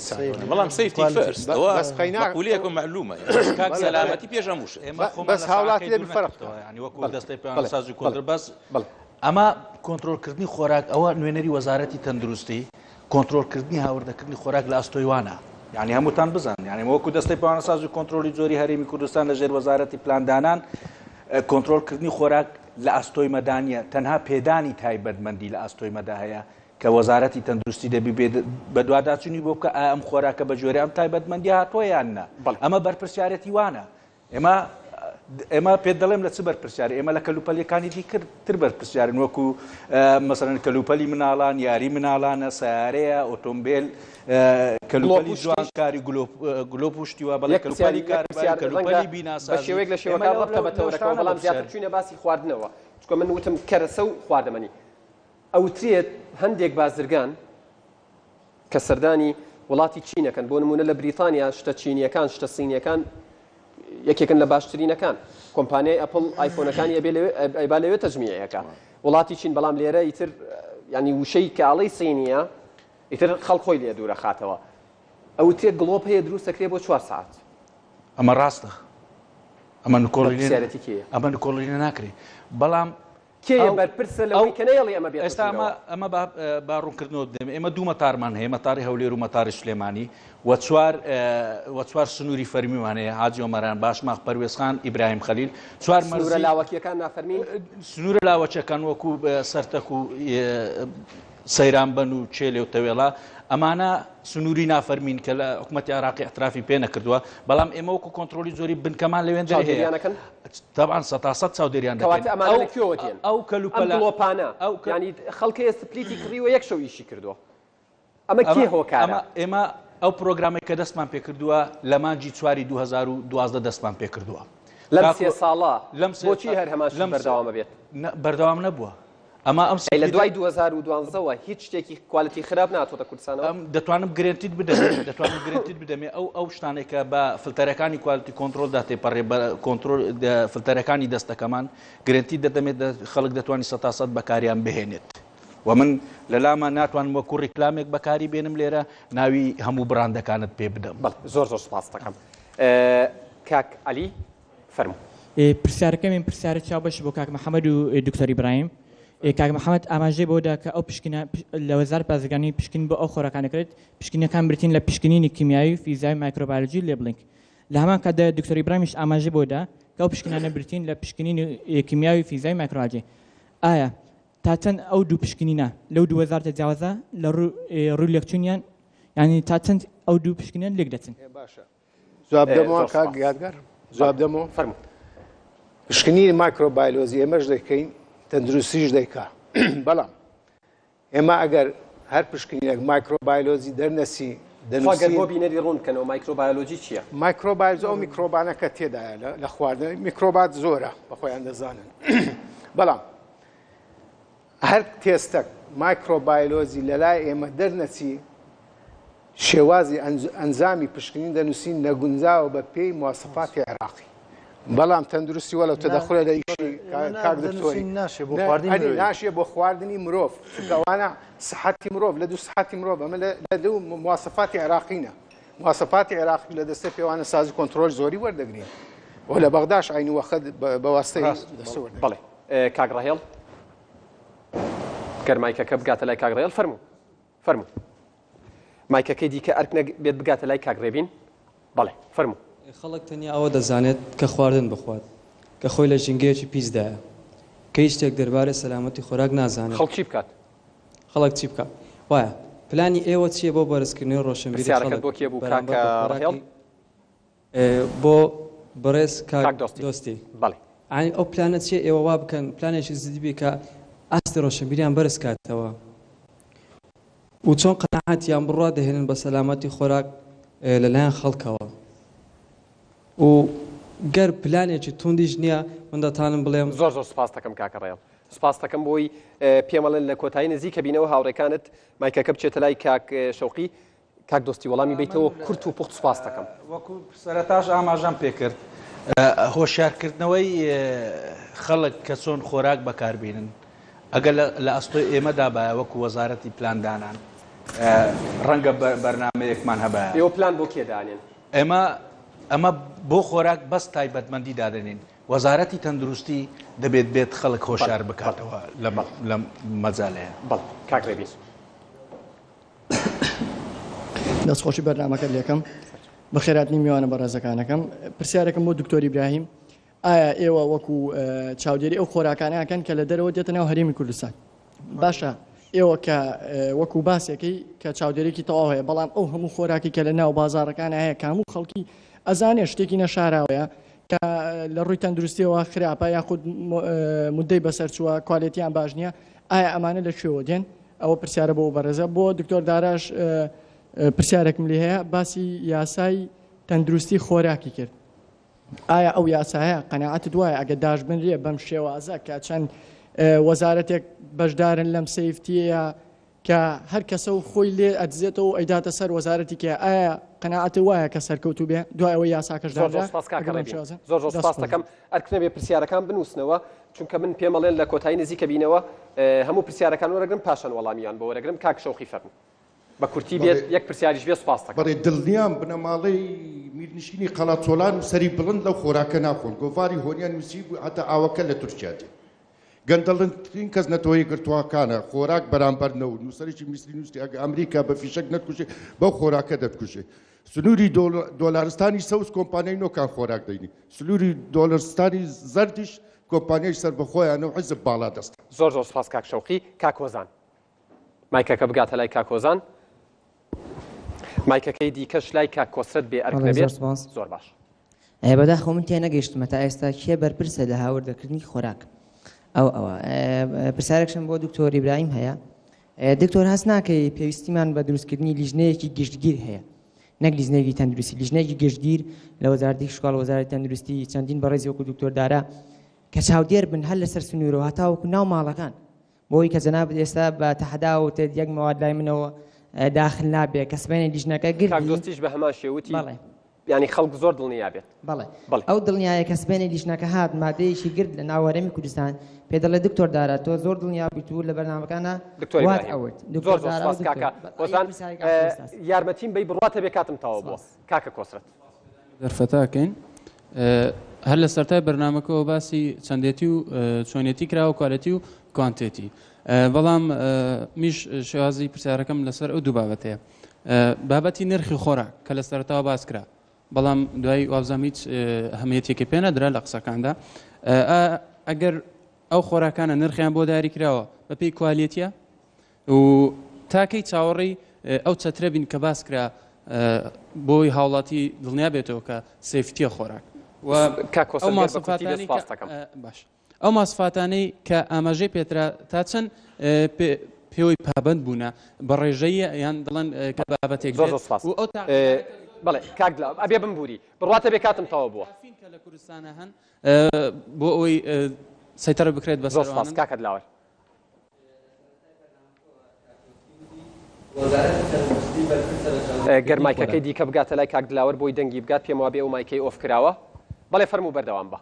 بەڵام سەیفتی فەرست مەقولەیەکم معلومە کاک سەلامەتی پێشەموشە بەس هاوڵاتی لێ بفەرقتەوە ینی وەکو دەستەی پێوانسازی کۆنتر بەس ئەمە کۆنتڕۆلکردنی خۆراک ئەوە نوێنەری وەزارەتی تەندروستی کۆنتڕۆلکردنی هاوردەکردنی خۆراک لە ئەستۆیوانە یعنی هەمووتان بزان یعنی وەکو دەستەی پێوانسازی کۆنتڕۆلی جۆری هەرێمی کوردستان لەژێر وەزارەتی پلاندانان کۆنتڕۆلکردنی خۆراک لە ئەستۆی مەدانیە تەنها پێدانی تایبەتمەندی لە ئەستۆی مەدا هەیە کە وەزارەتی تەندروستی دەبی بە دوواداچوونی بۆ بکە ئەم خۆراکە بە جۆری ئەم تایبەتمەندی هاتووە یان نە ئەمە بەرپرسیارەتی وانە ئێمە ئێمە پێ دەڵێم لە چ بەرپرسیار ئێمە لە کەلوپەلیەکانی دیکەتر بەرپرسیارن وەکو مەسەرەن کەلوپەلی مناڵان یاری مناڵانە سیارەیە ئۆتۆمبیل کەلوپەلی جوانکاری گلۆ پشتیوە بەڵێ کەلوپەلی کەلوپەلی بیناسازی بە شێوەیەک لە شێوەکان ڕەبتە بە تەورەکەەوە بەڵام زیاتر چوینە باسی خواردنەوە چکە من وتم کەرەسە و خواردەمەنی ئەوترێت هەندێک بازرگان کە سەردانی وڵاتی چینەکەن بۆ نمونە لە بریتانیا شتە چینیەکان شتە سینیەکان یەکێکن لە باشترینەکان کۆمپانیای ئەپڵ ئایفۆنەکانی ئەیبا لەوێ تەجمیعەکە وڵاتی چین بەڵام لێرە ئیتر ینی وشەی کاڵەی سینیە ئیتر خەڵخۆی لێ دوورە خاتەوە ئەو تێک گڵۆپ هەیە دروست دەکرێت بۆ 4 ساعت ئەمە ڕاستە ئەمە نکۆڵینە ناکرێت بەڵام کێ بەرپرسە لەوەی کە نەیەڵی ئەمە بێت ئێستا ئەمە با ڕوونکردنەوە بدەم ئێمە دوو مەتارمان هەیە مەتاری هەولێر و مەتاری سلێمانی و چوار سنووری فەرمیمان هەیە حاجی ئۆمەران باشماق پەروێزخان ئیبراهیم خەلیل چوار سنوورە لاوەکیەکان نافەرمین سنوورە لاوەچەکان وەکو سەرتەک و سەیرانبەن و چێلێ و تەوێڵا ئەمانە سنووری نافەرمین کە لە حکوومەتی عێراقی احترافی پێ نەکردووە بەڵام ئێمە وەکو کۆنتڕۆلی زۆری بنکەمان لەوێن هەیە طبعا 100% چاودێریان دەکەن ئەو کەلوپەلۆپانە ینی خەڵکی ئێستا کڕیوە یەک شەو ئیشی کردووە ئەمە کێ هۆکارە ئێمە ئەو پرۆگرامی کە دەستمان پێ کردووە لە مانجی 4 2012 دەستمان پێ کردووە لەم 3 ساڵە بۆچی هەر هەماش بەردەوامە بێت بەردەوام نەبووە ئەمە ئەم لە دوای 2012ەوە هیچ شتێکی کوالیتی خراپ ناتۆتە کوردستانەوە دەتوانم گرنتیت بدەمێ ئەو شتانێک کە بە فلتەرەکانی کوالیتی کۆنتڕۆلدا تێپەڕێ بە کۆنتڕۆل فلتەرەکانی دەستەکەمان گرنتی دەدەمێت خەڵک دەتوانانی 100% بەکاریان بهێنێت و من لەلامان ناتوانم وەکو ڕیکلامێک بەکاری بێنم لێرە ناوی هەموو براندەکانت پێ بدەم زۆر سپاس دەکەم کاک عەلی فەرموو پرسیارەکەمین پرسیارە چاو بەش بۆ کاک محەممەد و دکتۆر ئیبراهیم کاک محەممەد ئاماژەی بۆدا کە ئەو پشکنە لە وەزارەت بازرگانی پشکین بۆ ئەو خۆراکانەکرێت پشکنەکان برتین لە پشکنینی کیمیایی و فیزیای مایکرۆبیۆلۆژی لێبلینگ لە هەمان کاتدا دکتۆر ئیبراهیمیش ئاماژەی بۆدا کە ئەو پشکنانە برتین لە پشکنینی کیمیایی و فیزیای مایکرۆبیۆلۆژی ئایا تا چەند ئەو دوو پشکنینە لەو دوو وەزارەتە جیاوازە لە ڕوو لێکچوونیان یعنی تا چەند ئەو دوو پشکنیان لێک دەچن باشە جواب دەمەوە کاک یادگار جواب دەمەوە فەرموو پشکنینی مایکرۆبیۆلۆژی ئێمەش دەکەین تەندروستیش دەیکا بەڵام ئێمە ئەگەر هەر پشکنینێک مایکرۆبیۆلۆژی دەرنەسی دەنووسین بۆ بینەری ڕوون بکەنەوە مایکرۆبیۆلۆژی چییە؟ مایکرۆبیۆلۆژی ئەو میکرۆبانەکە تێدایە لە خواردن میکرۆبات زۆرە بەخۆیان دەزانن بەڵام هەر تێستەک مایکرۆبیۆلۆژی لەلای ئێمە دەرنەچی شێوازی ئەنزامی پشکنین دەنووسین نەگونجاوە بە پێی مواصفاتی عێراقی بەڵام تەندروستی وەلو تەدەخولە لە ئیشی کاک دکتۆری ناشێ بۆ خواردنی مرۆڤ چونکەوانە سەحەتی مرۆڤ لە دوو سەحەتی مرۆڤ ئەمە لە دوو مواصفاتی عێراقینە مواصفاتی عێراقی لە دەستە پێوانە سازی کۆنتڕۆل زۆری وەردەگرین و لە بەغداش عینی وەخت بە واستەی بەڵێ کاک ڕەهێڵ گەر مایکەکە بگاتە لای کاک ڕەهێڵ فەرموو مایکەکەی دیکە ئەرک بێت بگاتە لای کاک ڕێبین بەڵێ فەرموو خەڵک تەنیا ئەوە دەزانێت کە خواردن بخوات کە خۆی لە ژینگەیەکی پیسدایە کە هیچ شتێک دەربارەی سەلامەتی خۆراک نازانێت خەڵک چی بکات خەڵک چی بکات وایە پلانی ئێوە چییە بۆ بەرزکردنەوەی ڕۆشنبیری خەڵک بۆ کێ بوو کاکە ڕەهێڵ بۆ بەڕێز کاک دۆستی بەڵێ ئەو پلانە چیە ئێوە وا بکەن پلانێکی زیدی بێ کە ئاستی ڕۆشنبیریان بەرز کاتەوە و چۆن قەناعەتیان بڕوا دەهێنن بە سەلامەتی خۆراک لەلایەن خەڵکەوە و گەر پلانێکی توندیش نییە من دەتانم بڵێم زۆر سپاس دەکەم کاکە ڕێڵ سپاس دەکەم بۆی پێمەڵێن لە کۆتایی نزیکە بینەوە هاوڕێکانت مایکەکە بچێتە لای کاک شەوقی کاک دۆستی وەڵامی بیتەوە کورت و پوخت سپاس دەکەم وەکو سەرەتاش ئاماژەم پێ کرد هۆشیارکردنەوەی خەڵک کە چۆن خۆراک بەکاربێنن ئەگەر لە ئەستۆی ئێمەدا بە وەکو وەزارەتی پلاندانان ڕەنگە بەرنامەیەکمان هەبایە ئێوە پلان بۆ کێدانێن ئەمە بۆ خۆراک بەس تایبەتمەندی دادنین وەزارەتی تەندروستی دەبێت بێت خەڵک هۆشیار بکاتەوە لە مەجالەیە بەڵ کاک ڕێبیس دەستخۆشی بەرنامەکە لێکم بەخێراتنی میوانە بەڕێزەکانەکەم پرسیارەکەم بۆ دکتۆری ئیبراهیم ئایا ئێوە وەکو چاودێری ئەو خۆراکانەکەن کە لە دەرەوە دێتە ناو هەرێمی کوردستان باشە ئێوە کە وەکو باسێکی کە چاودێرێکی تەواو هەیە بەڵام ئەو هەموو خۆراکی کە لە ناو بازارەکانە هەیە کاموو خەڵکی ئەزانێ شتێکی نەشاراوەیە کە لە ڕووی تەندروستیەوە خراپە یاخود مدەی بەسەر چووە کوالیتیان باش نییە ئایا ئەمانە لەکوێوە دێن ئەوە پرسیارە بۆ بەڕێزە بۆ دکتۆر داراش پرسیارێکم لێ هەیە باسی یاسای تەندروستی خۆراکی کرد ئایا ئەو یاسایە قەناعەتت وایە ئەگە داژبنرێ بەم شێوازە کە چەند وەزارەتێک بەشدارن لەم سەیفتیە کە هەر کەسە و خۆی لێ ئەدزێتەوە ئەیداتە سەر وەزارەتی کە ئایا قەناعەت وایە کە سەرکەوتو بێ دوای ئەوەی یاساکەش زۆر سپاس دەکەم ئەرکنە بێ پرسیارەکان بنووسنەوە چونکە من پێمەڵێن لە کۆتایی نزیکە بینەوە هەموو پرسیارەکان وەرەگرم پاشان وەڵامیان بۆ وەرەگرم کاک شەوقی فەرموو بە کورتی بێت یەک پرسیاریش بێ سپاس دەکەم بەڕێ دڵنیام بنەماڵەی میرنشینی قەڵاتچۆلان و سەری بڵند لەو خۆراکە ناخۆن گۆڤاری هۆنیان نووسی بوو هەتا ئاوەکە لە تورکیا دێ گەندەڵترین کەس نەتەوەی گرتووەکانە خۆراک بەرامبەر نەوت نووسەرێکی میسلی نووسی ئەگە ئەمریکا بە فیشک نەتکوژێ بەو خۆراکە دەتکوژێ سنووری دۆلارستانی سەوز کۆمپانیای نۆکان خۆراک دەینی سنووری دۆلارستانی زەردیش کۆمپانیای سەربەخۆیانە و حیزب باڵا دەست زۆر سپاس کاک شەوقی کاک هۆزان مایکەکە بگاتە لای کاک هۆزان مایکەکەی دیکەش لای کاک کۆسرت بێ ئەرکنە بێت زۆر باش بەداخۆ من تێ نەگەیشتمە تا ئێستا کێ بەرپرسە لە هاوردەکردنی خۆراک ئەوە پرسیارێکشم بۆ دکتۆر ئیبراهیم هەیە دکتۆر هەست ناکەی پێویستیمان بە دروستکردنی لیژنەیەکی گشتگیر هەیە نەک لیژنەیەکی تەندروستی لیژنەیەکی گشتگیر لە وەزارەتی شکاڵ وەزارەتی تەندروستی چەندین بەڕێزی وەکو دکتۆر دارا کە چاودێر بن هەر لەسەر سنوورەوە هەتاوەکو ناو ماڵەکان بۆی کە جەناب ئێستا بە تەحەدا و تێت یەک مەواد لای منەوە داخل نابێ کەسبێنی لیژنەکە گرت دۆستیش بە هەمان شێوتی ینی خەڵک زۆر دڵنیا بێت بەڵێ ئەو دڵنیایە کەسبێنی لیژنەکە هات مادەیەکی گرت لە ناوەرەمی کوردستان پێ دەڵێ دکتۆر دارا تۆ زۆر دڵنیا بیت و لە بەرنامەکانە وات ئەوت زۆر سپاس کاکە وەزان یارمەتیم بەی بڕاتە بێ کاتم تەواو بووە کاکە کۆسرت دەرفەتاکەین هەر لە سەرتای بەرنامەکەەوە باسی چەندێتی و چۆنێتی کراوە کوالەتی و کوانتێتی بەڵام میش شێوازی پرسیارەکەم لەسەر ئەو دوو بابەتەیە بابەتی نرخی خۆراک کە لە سەرتاوە باس کرا بەڵام دوای وابزانام هیچ هەمیەتێکی پێ نەدرا لە قسەکاندا ئەگەر ئەو خۆراکانە نرخیان بۆ داری کراوە بەپێی کوالیتیە و تاکەی چاوەڕێی ئەو چەترە بین کە باس کرا بۆی هاوڵاتی دڵنیا بێتەوە کە سێفتیە خۆراک باش ئەو ماسفاتانەی کە ئاماژەی پێترا تا چەند پێوەی پابند بوونە بە ڕێژەیە یان دڵن کە بابەتێک بەڵێ کاکلا ئەبێ بمبووری بڕاتە بێ کاتم تەواو بووە کە لە کوردستانە هەن بۆ ئەوەی سەیتەرە بکرێت بە سەر کاکەت لاوەر گەرمایکەکەی دیکە بگاتە لای کاک دلاوەر بۆی دەنگی بگات پێم وابێ ئەو مایکەی ئۆف کراوە بەڵێ فەرموو بەردەوام بە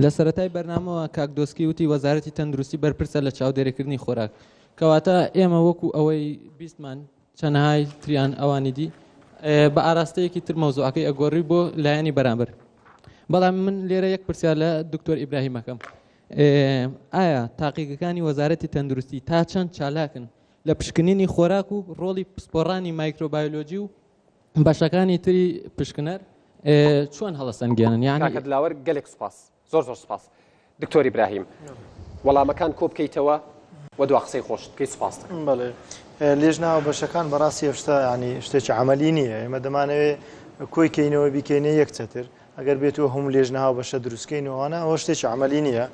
لە سەرەتای بەرنامەوە کاک دۆسکی وتی وەزارەتی تەندروستی بەرپرسە لە چاودێریکردنی خۆراک کەواتە ئێمە وەکو ئەوەی بیستمان چەندهای تریان ئەوانی دی بە ئاراستەیەکی تر مەوزوعەکەی ئەگۆڕی بۆ لایەنی بەرامبەر بەڵام من لێرە یەک پرسیار لە دکتۆر ئیبراهیمەکەم ئایا تاقیقەکانی وەزارەتی تەندروستی تا چەند چالاکن لە پشکنینی خۆراک و ڕۆڵی پسپۆڕانی مایکرۆبایۆلۆجی و بەشەکانی تری پشکنەر چۆن هەڵەسەنگێنن یان کاکە دلاوەر گەلێک سوپاس زۆر سوپاس دکتۆر ئیبراهیم وەڵامەکان کۆ بکەیتەوە و دوا قسەی خۆشت بکەیت سوپاس دەکەم بەڵێ لێژناوە بەشەکان بەڕاستی هێشتا ینی شتێکی عملی نییە ئێمە دەمانەوێت کۆی کەینەوە بیکەینە یەک چەتر ئەگەر بێتەوە هەموو لێژنەها بەشە دروستکەینەوەوانە ئەوە شتێکی عملی نییە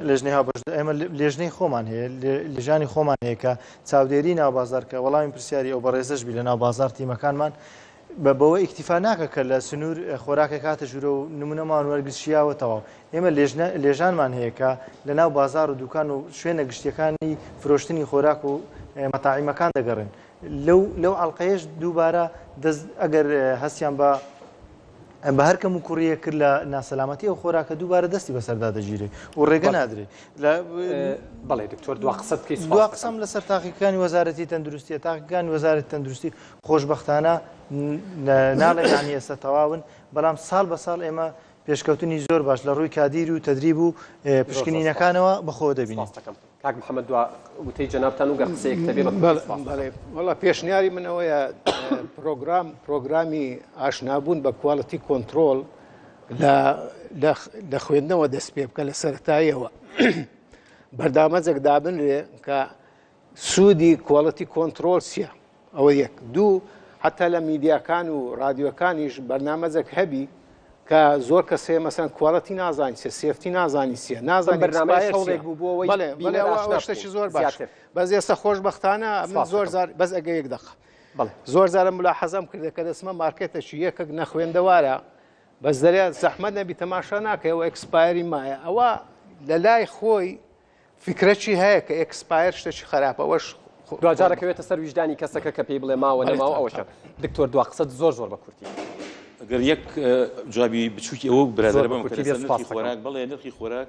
لێژنەها ئێمە لێژنەی خۆمان هەیە لێژانی خۆمان هەیە کە چاودێری ناو بازارکە وەڵامی پرسیاری ئەو بەڕێزەش بی لە ناو بازار تیمەکانمان بەوە ئیکتیفا ناکە کە لە سنوور خۆراکە کاتە ژوورە و نمونەمان وەرگشیاوەتەوە ئێمە لێژانمان هەیە کە لە ناو بازار و دوکان و شوێنە گشتیەکانی فرۆشتنی خۆراک و مەتاعیمەکان دەگەڕن لەو ئەڵلقەیەش دووبارە ئەگەر هەستیان بە هەر کەم و کوڕیە کرد لە ناسەلامەتی ئەو خۆراکە دووبارە دەستی بەسەردا دەگیرێ و ڕێگە نادرێت بەڵێ دکتۆر دوا قسەت بکەیت دوا قسەم لەسەر تاقیەکانی وەزارەتی تەندروستیە تاقیەکانی وەزارەتی تەندروستی خۆشبەختانە ناڵێ یانی ئێستا تەواون بەڵام ساڵ بە ساڵ ئێمە پێشکەوتنی زۆر باش لە ڕووی کادیر و تەدریب و پشکنینەکانەوە بەخۆ دەبینێت کاک محەممەد دوا وتەی جەنابتان و گەر قسەیەک تەبێ وەڵا پێشنیاری من ئەوەیە پرۆگرامی ئاشنابوون بە کوالەتی کۆنتترۆل لە خوێندنەوە دەست پێ بکە لە سەرەتاییەوە بەردامەجێک دابنرێ کە سوودی کوالەتی کۆنتترۆل چییە ئەوە یەک دوو حتا لە میدیاکان و رادیۆکانیش بەرنامەجێک هەبی کە زۆر کەسێ مەسەن کوڵەتی نازانی سێفتی نازانی سیە نازانی شتێکی زۆر باش بەس ئێستا خۆشبەختانە من زۆر بەس ئەگە یەک دەقە زۆر زارە ملاحەزەم کردێ کە دەسمە مارکێتێکی یەکێک نەخوێندەوارە بەس دەرێت زەحمەت نەبی تەماشا ناکەەوە ئەکسپایری مایە ئەوە لە لای خۆی فکرەی هەیە کە ئەکسپایر شتێکی خراپە ئەوەش دوجارەکەوێتە سەر ویژدانی کەسەکە کە پێی بڵێ ماوە نەماوە ئەوەشە دکتۆر دوا قسەت زۆر بە کورتی ئەگەر یەک جوابی بچووکی ئەوە برادر بم کە نرخی خۆراک بڵێ نرخی خۆراک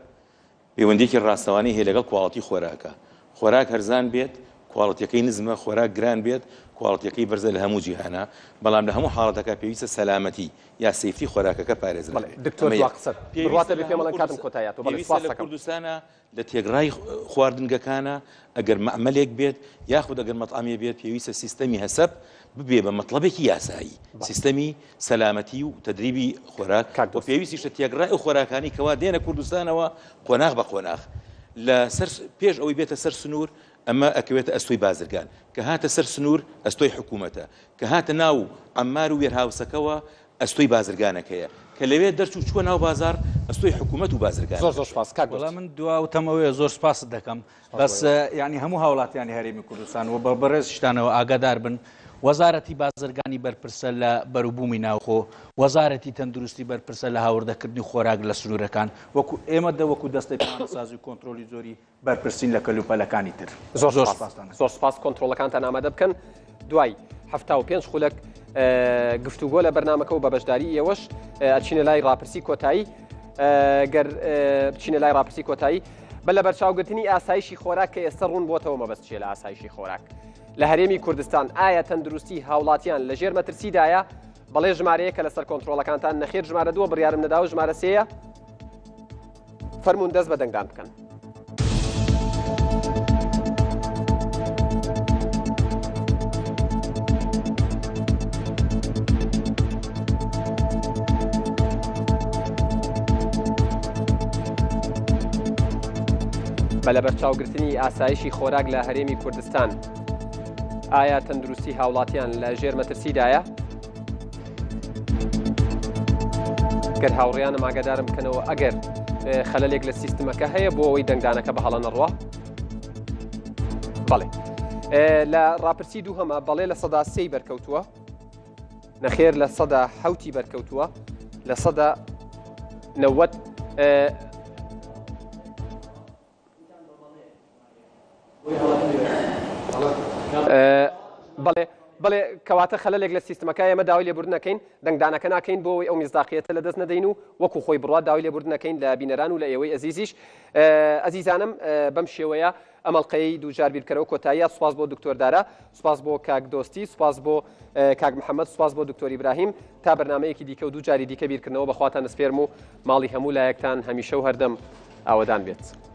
پەیوەندێکی ڕاستەوانی هەیە لەگەڵ کواڵەتی خۆراکە خۆراک هەرزان بێت کواڵەتیەکەی نزمە خۆراک گران بێت کواڵەتیەکەی بەرزە لە هەموو جیهانە بەڵام لە هەموو حاڵەتەکە پێویستە سەلامەتی یا سەیفتی خۆراکەکە پارێزرا دکتۆر دوا قسەت بڕواتە بێ پێمەڵەن کاتم کۆتایە پێویستە لە کوردستانە لە تێگڕای خواردنگەکانە ئەگەر مەعمەلێک بێت یاخود ئەگەر مەطعامێ بێت پێویستە سیستەمی هەسەب ببێ بە مەطلبێکی یاسایی سیستەمی سەلامەتی و تەدریبی خۆراک و پێویستیشتە تێگڕای ئەو خۆراکانی کەوا دێنە کوردستانەوە قۆناغ بە قۆناغ لە سەر پێش ئەوەی بێتە سەر سنوور ئەمە ئەکەوێتە ئەستۆی بازرگان کە هاتە سەر سنوور ئەستۆی حکوومەتە کە هاتە ناو عەمار و وێرهاوسەکەەوە ئەستۆی بازرگانەکەیە کە لەوێ دەرچوو چووە ناو بازار ئەستۆی حکوومەت و بازرگان زۆر سپاس کاک وەڵام من دواوتەمەوەیە زۆر سپاس دەکەم بەس ینی هەموو هاوڵاتیانی هەرێمی کوردستان و بە بەڕێز شتانەوە ئاگادار بن وەزارەتی بازرگانی بەرپرسە لە بەروبوومی ناوخۆ وەزارەتی تەندروستی بەرپرسە لە هاوردەکردنی خۆراک لە سنوورەکان وەکو ئێمە وەکو دەستەی پلانسازی و کۆنتڕۆلی زۆری بەرپرسین لە کەلوپەلەکانی تر زۆر سپاس کۆنتڕۆلەکانتان ئامادە بکەن دوای 75 خولەک گفتوگۆ لە بەرنامەکە و بە بەشداری ئێوەش ئەچینە لای ڕاپرسی کۆتایی گەر بچینە لای ڕاپرسی کۆتایی بە لە بەرچاوگرتنی ئاسایشی خۆراک کە ئێستا ڕوون بۆتەوە مەبەستچێ لە ئاسایشی خۆراک لە هەرێمی کوردستان ئایا تەندروستی هاوڵاتیان لە ژێر مەترسیدایە بەڵێ ژمارەیە کە لەسەر کۆنتڕۆلەکانتان نەخێر ژمارە 2 بڕیارم نەداوە ژمارە 3 فەرموون دەست بە دەنگدان بکەن. بە لە بەرچاوگرتنی ئاسایشی خۆراک لە هەرێمی کوردستان ئایا تەندروستی هاوڵاتیان لە ژێر مەترسیدایە؟ گەر هاوڕێیانم ئاگادارم بکەنەوە ئەگەر خەلەلێک لە سیستمەکە هەیە بۆ ئەوەی دەنگدانەکە بە هەڵە نەڕوە؟ بەڵێ لە ڕاپرسی دووهەمە بەڵێ لە سەدا 3 بەرکەوتووە نەخێر لە سەدا 7 بەرکەوتووە لە سەدا 90 بەڵێ کەواتە خەلەلێک لە سیستمەکە ئێمە داوای لێبوردنەکەین دەنگدانەکە ناکەین بۆ ئەوەی ئەو میزداقیەتە لە دەست نەدەین و وەکو خۆی بڕات داوای لێبوردنەکەین لە بینەران و لە ئێوەی ئەزیزیش ئەزیزانم بەم شێوەیە ئەمەڵقەی دووجار بیرکەرەوە کۆتاییە سوپاس بۆ دکتۆر دارا سوپاس بۆ کاک دۆستی سوپاس بۆ کاک محەممەد سوپاس بۆ دکتۆر ئیبراهیم تا بەرنامەیەکی دیکە و دووجاری دیکە بیرکردنەوە بەخواتان نسپێرم و ماڵی هەموو لایەکتان هەمیشە و هەردەم ئاوەدان بێت.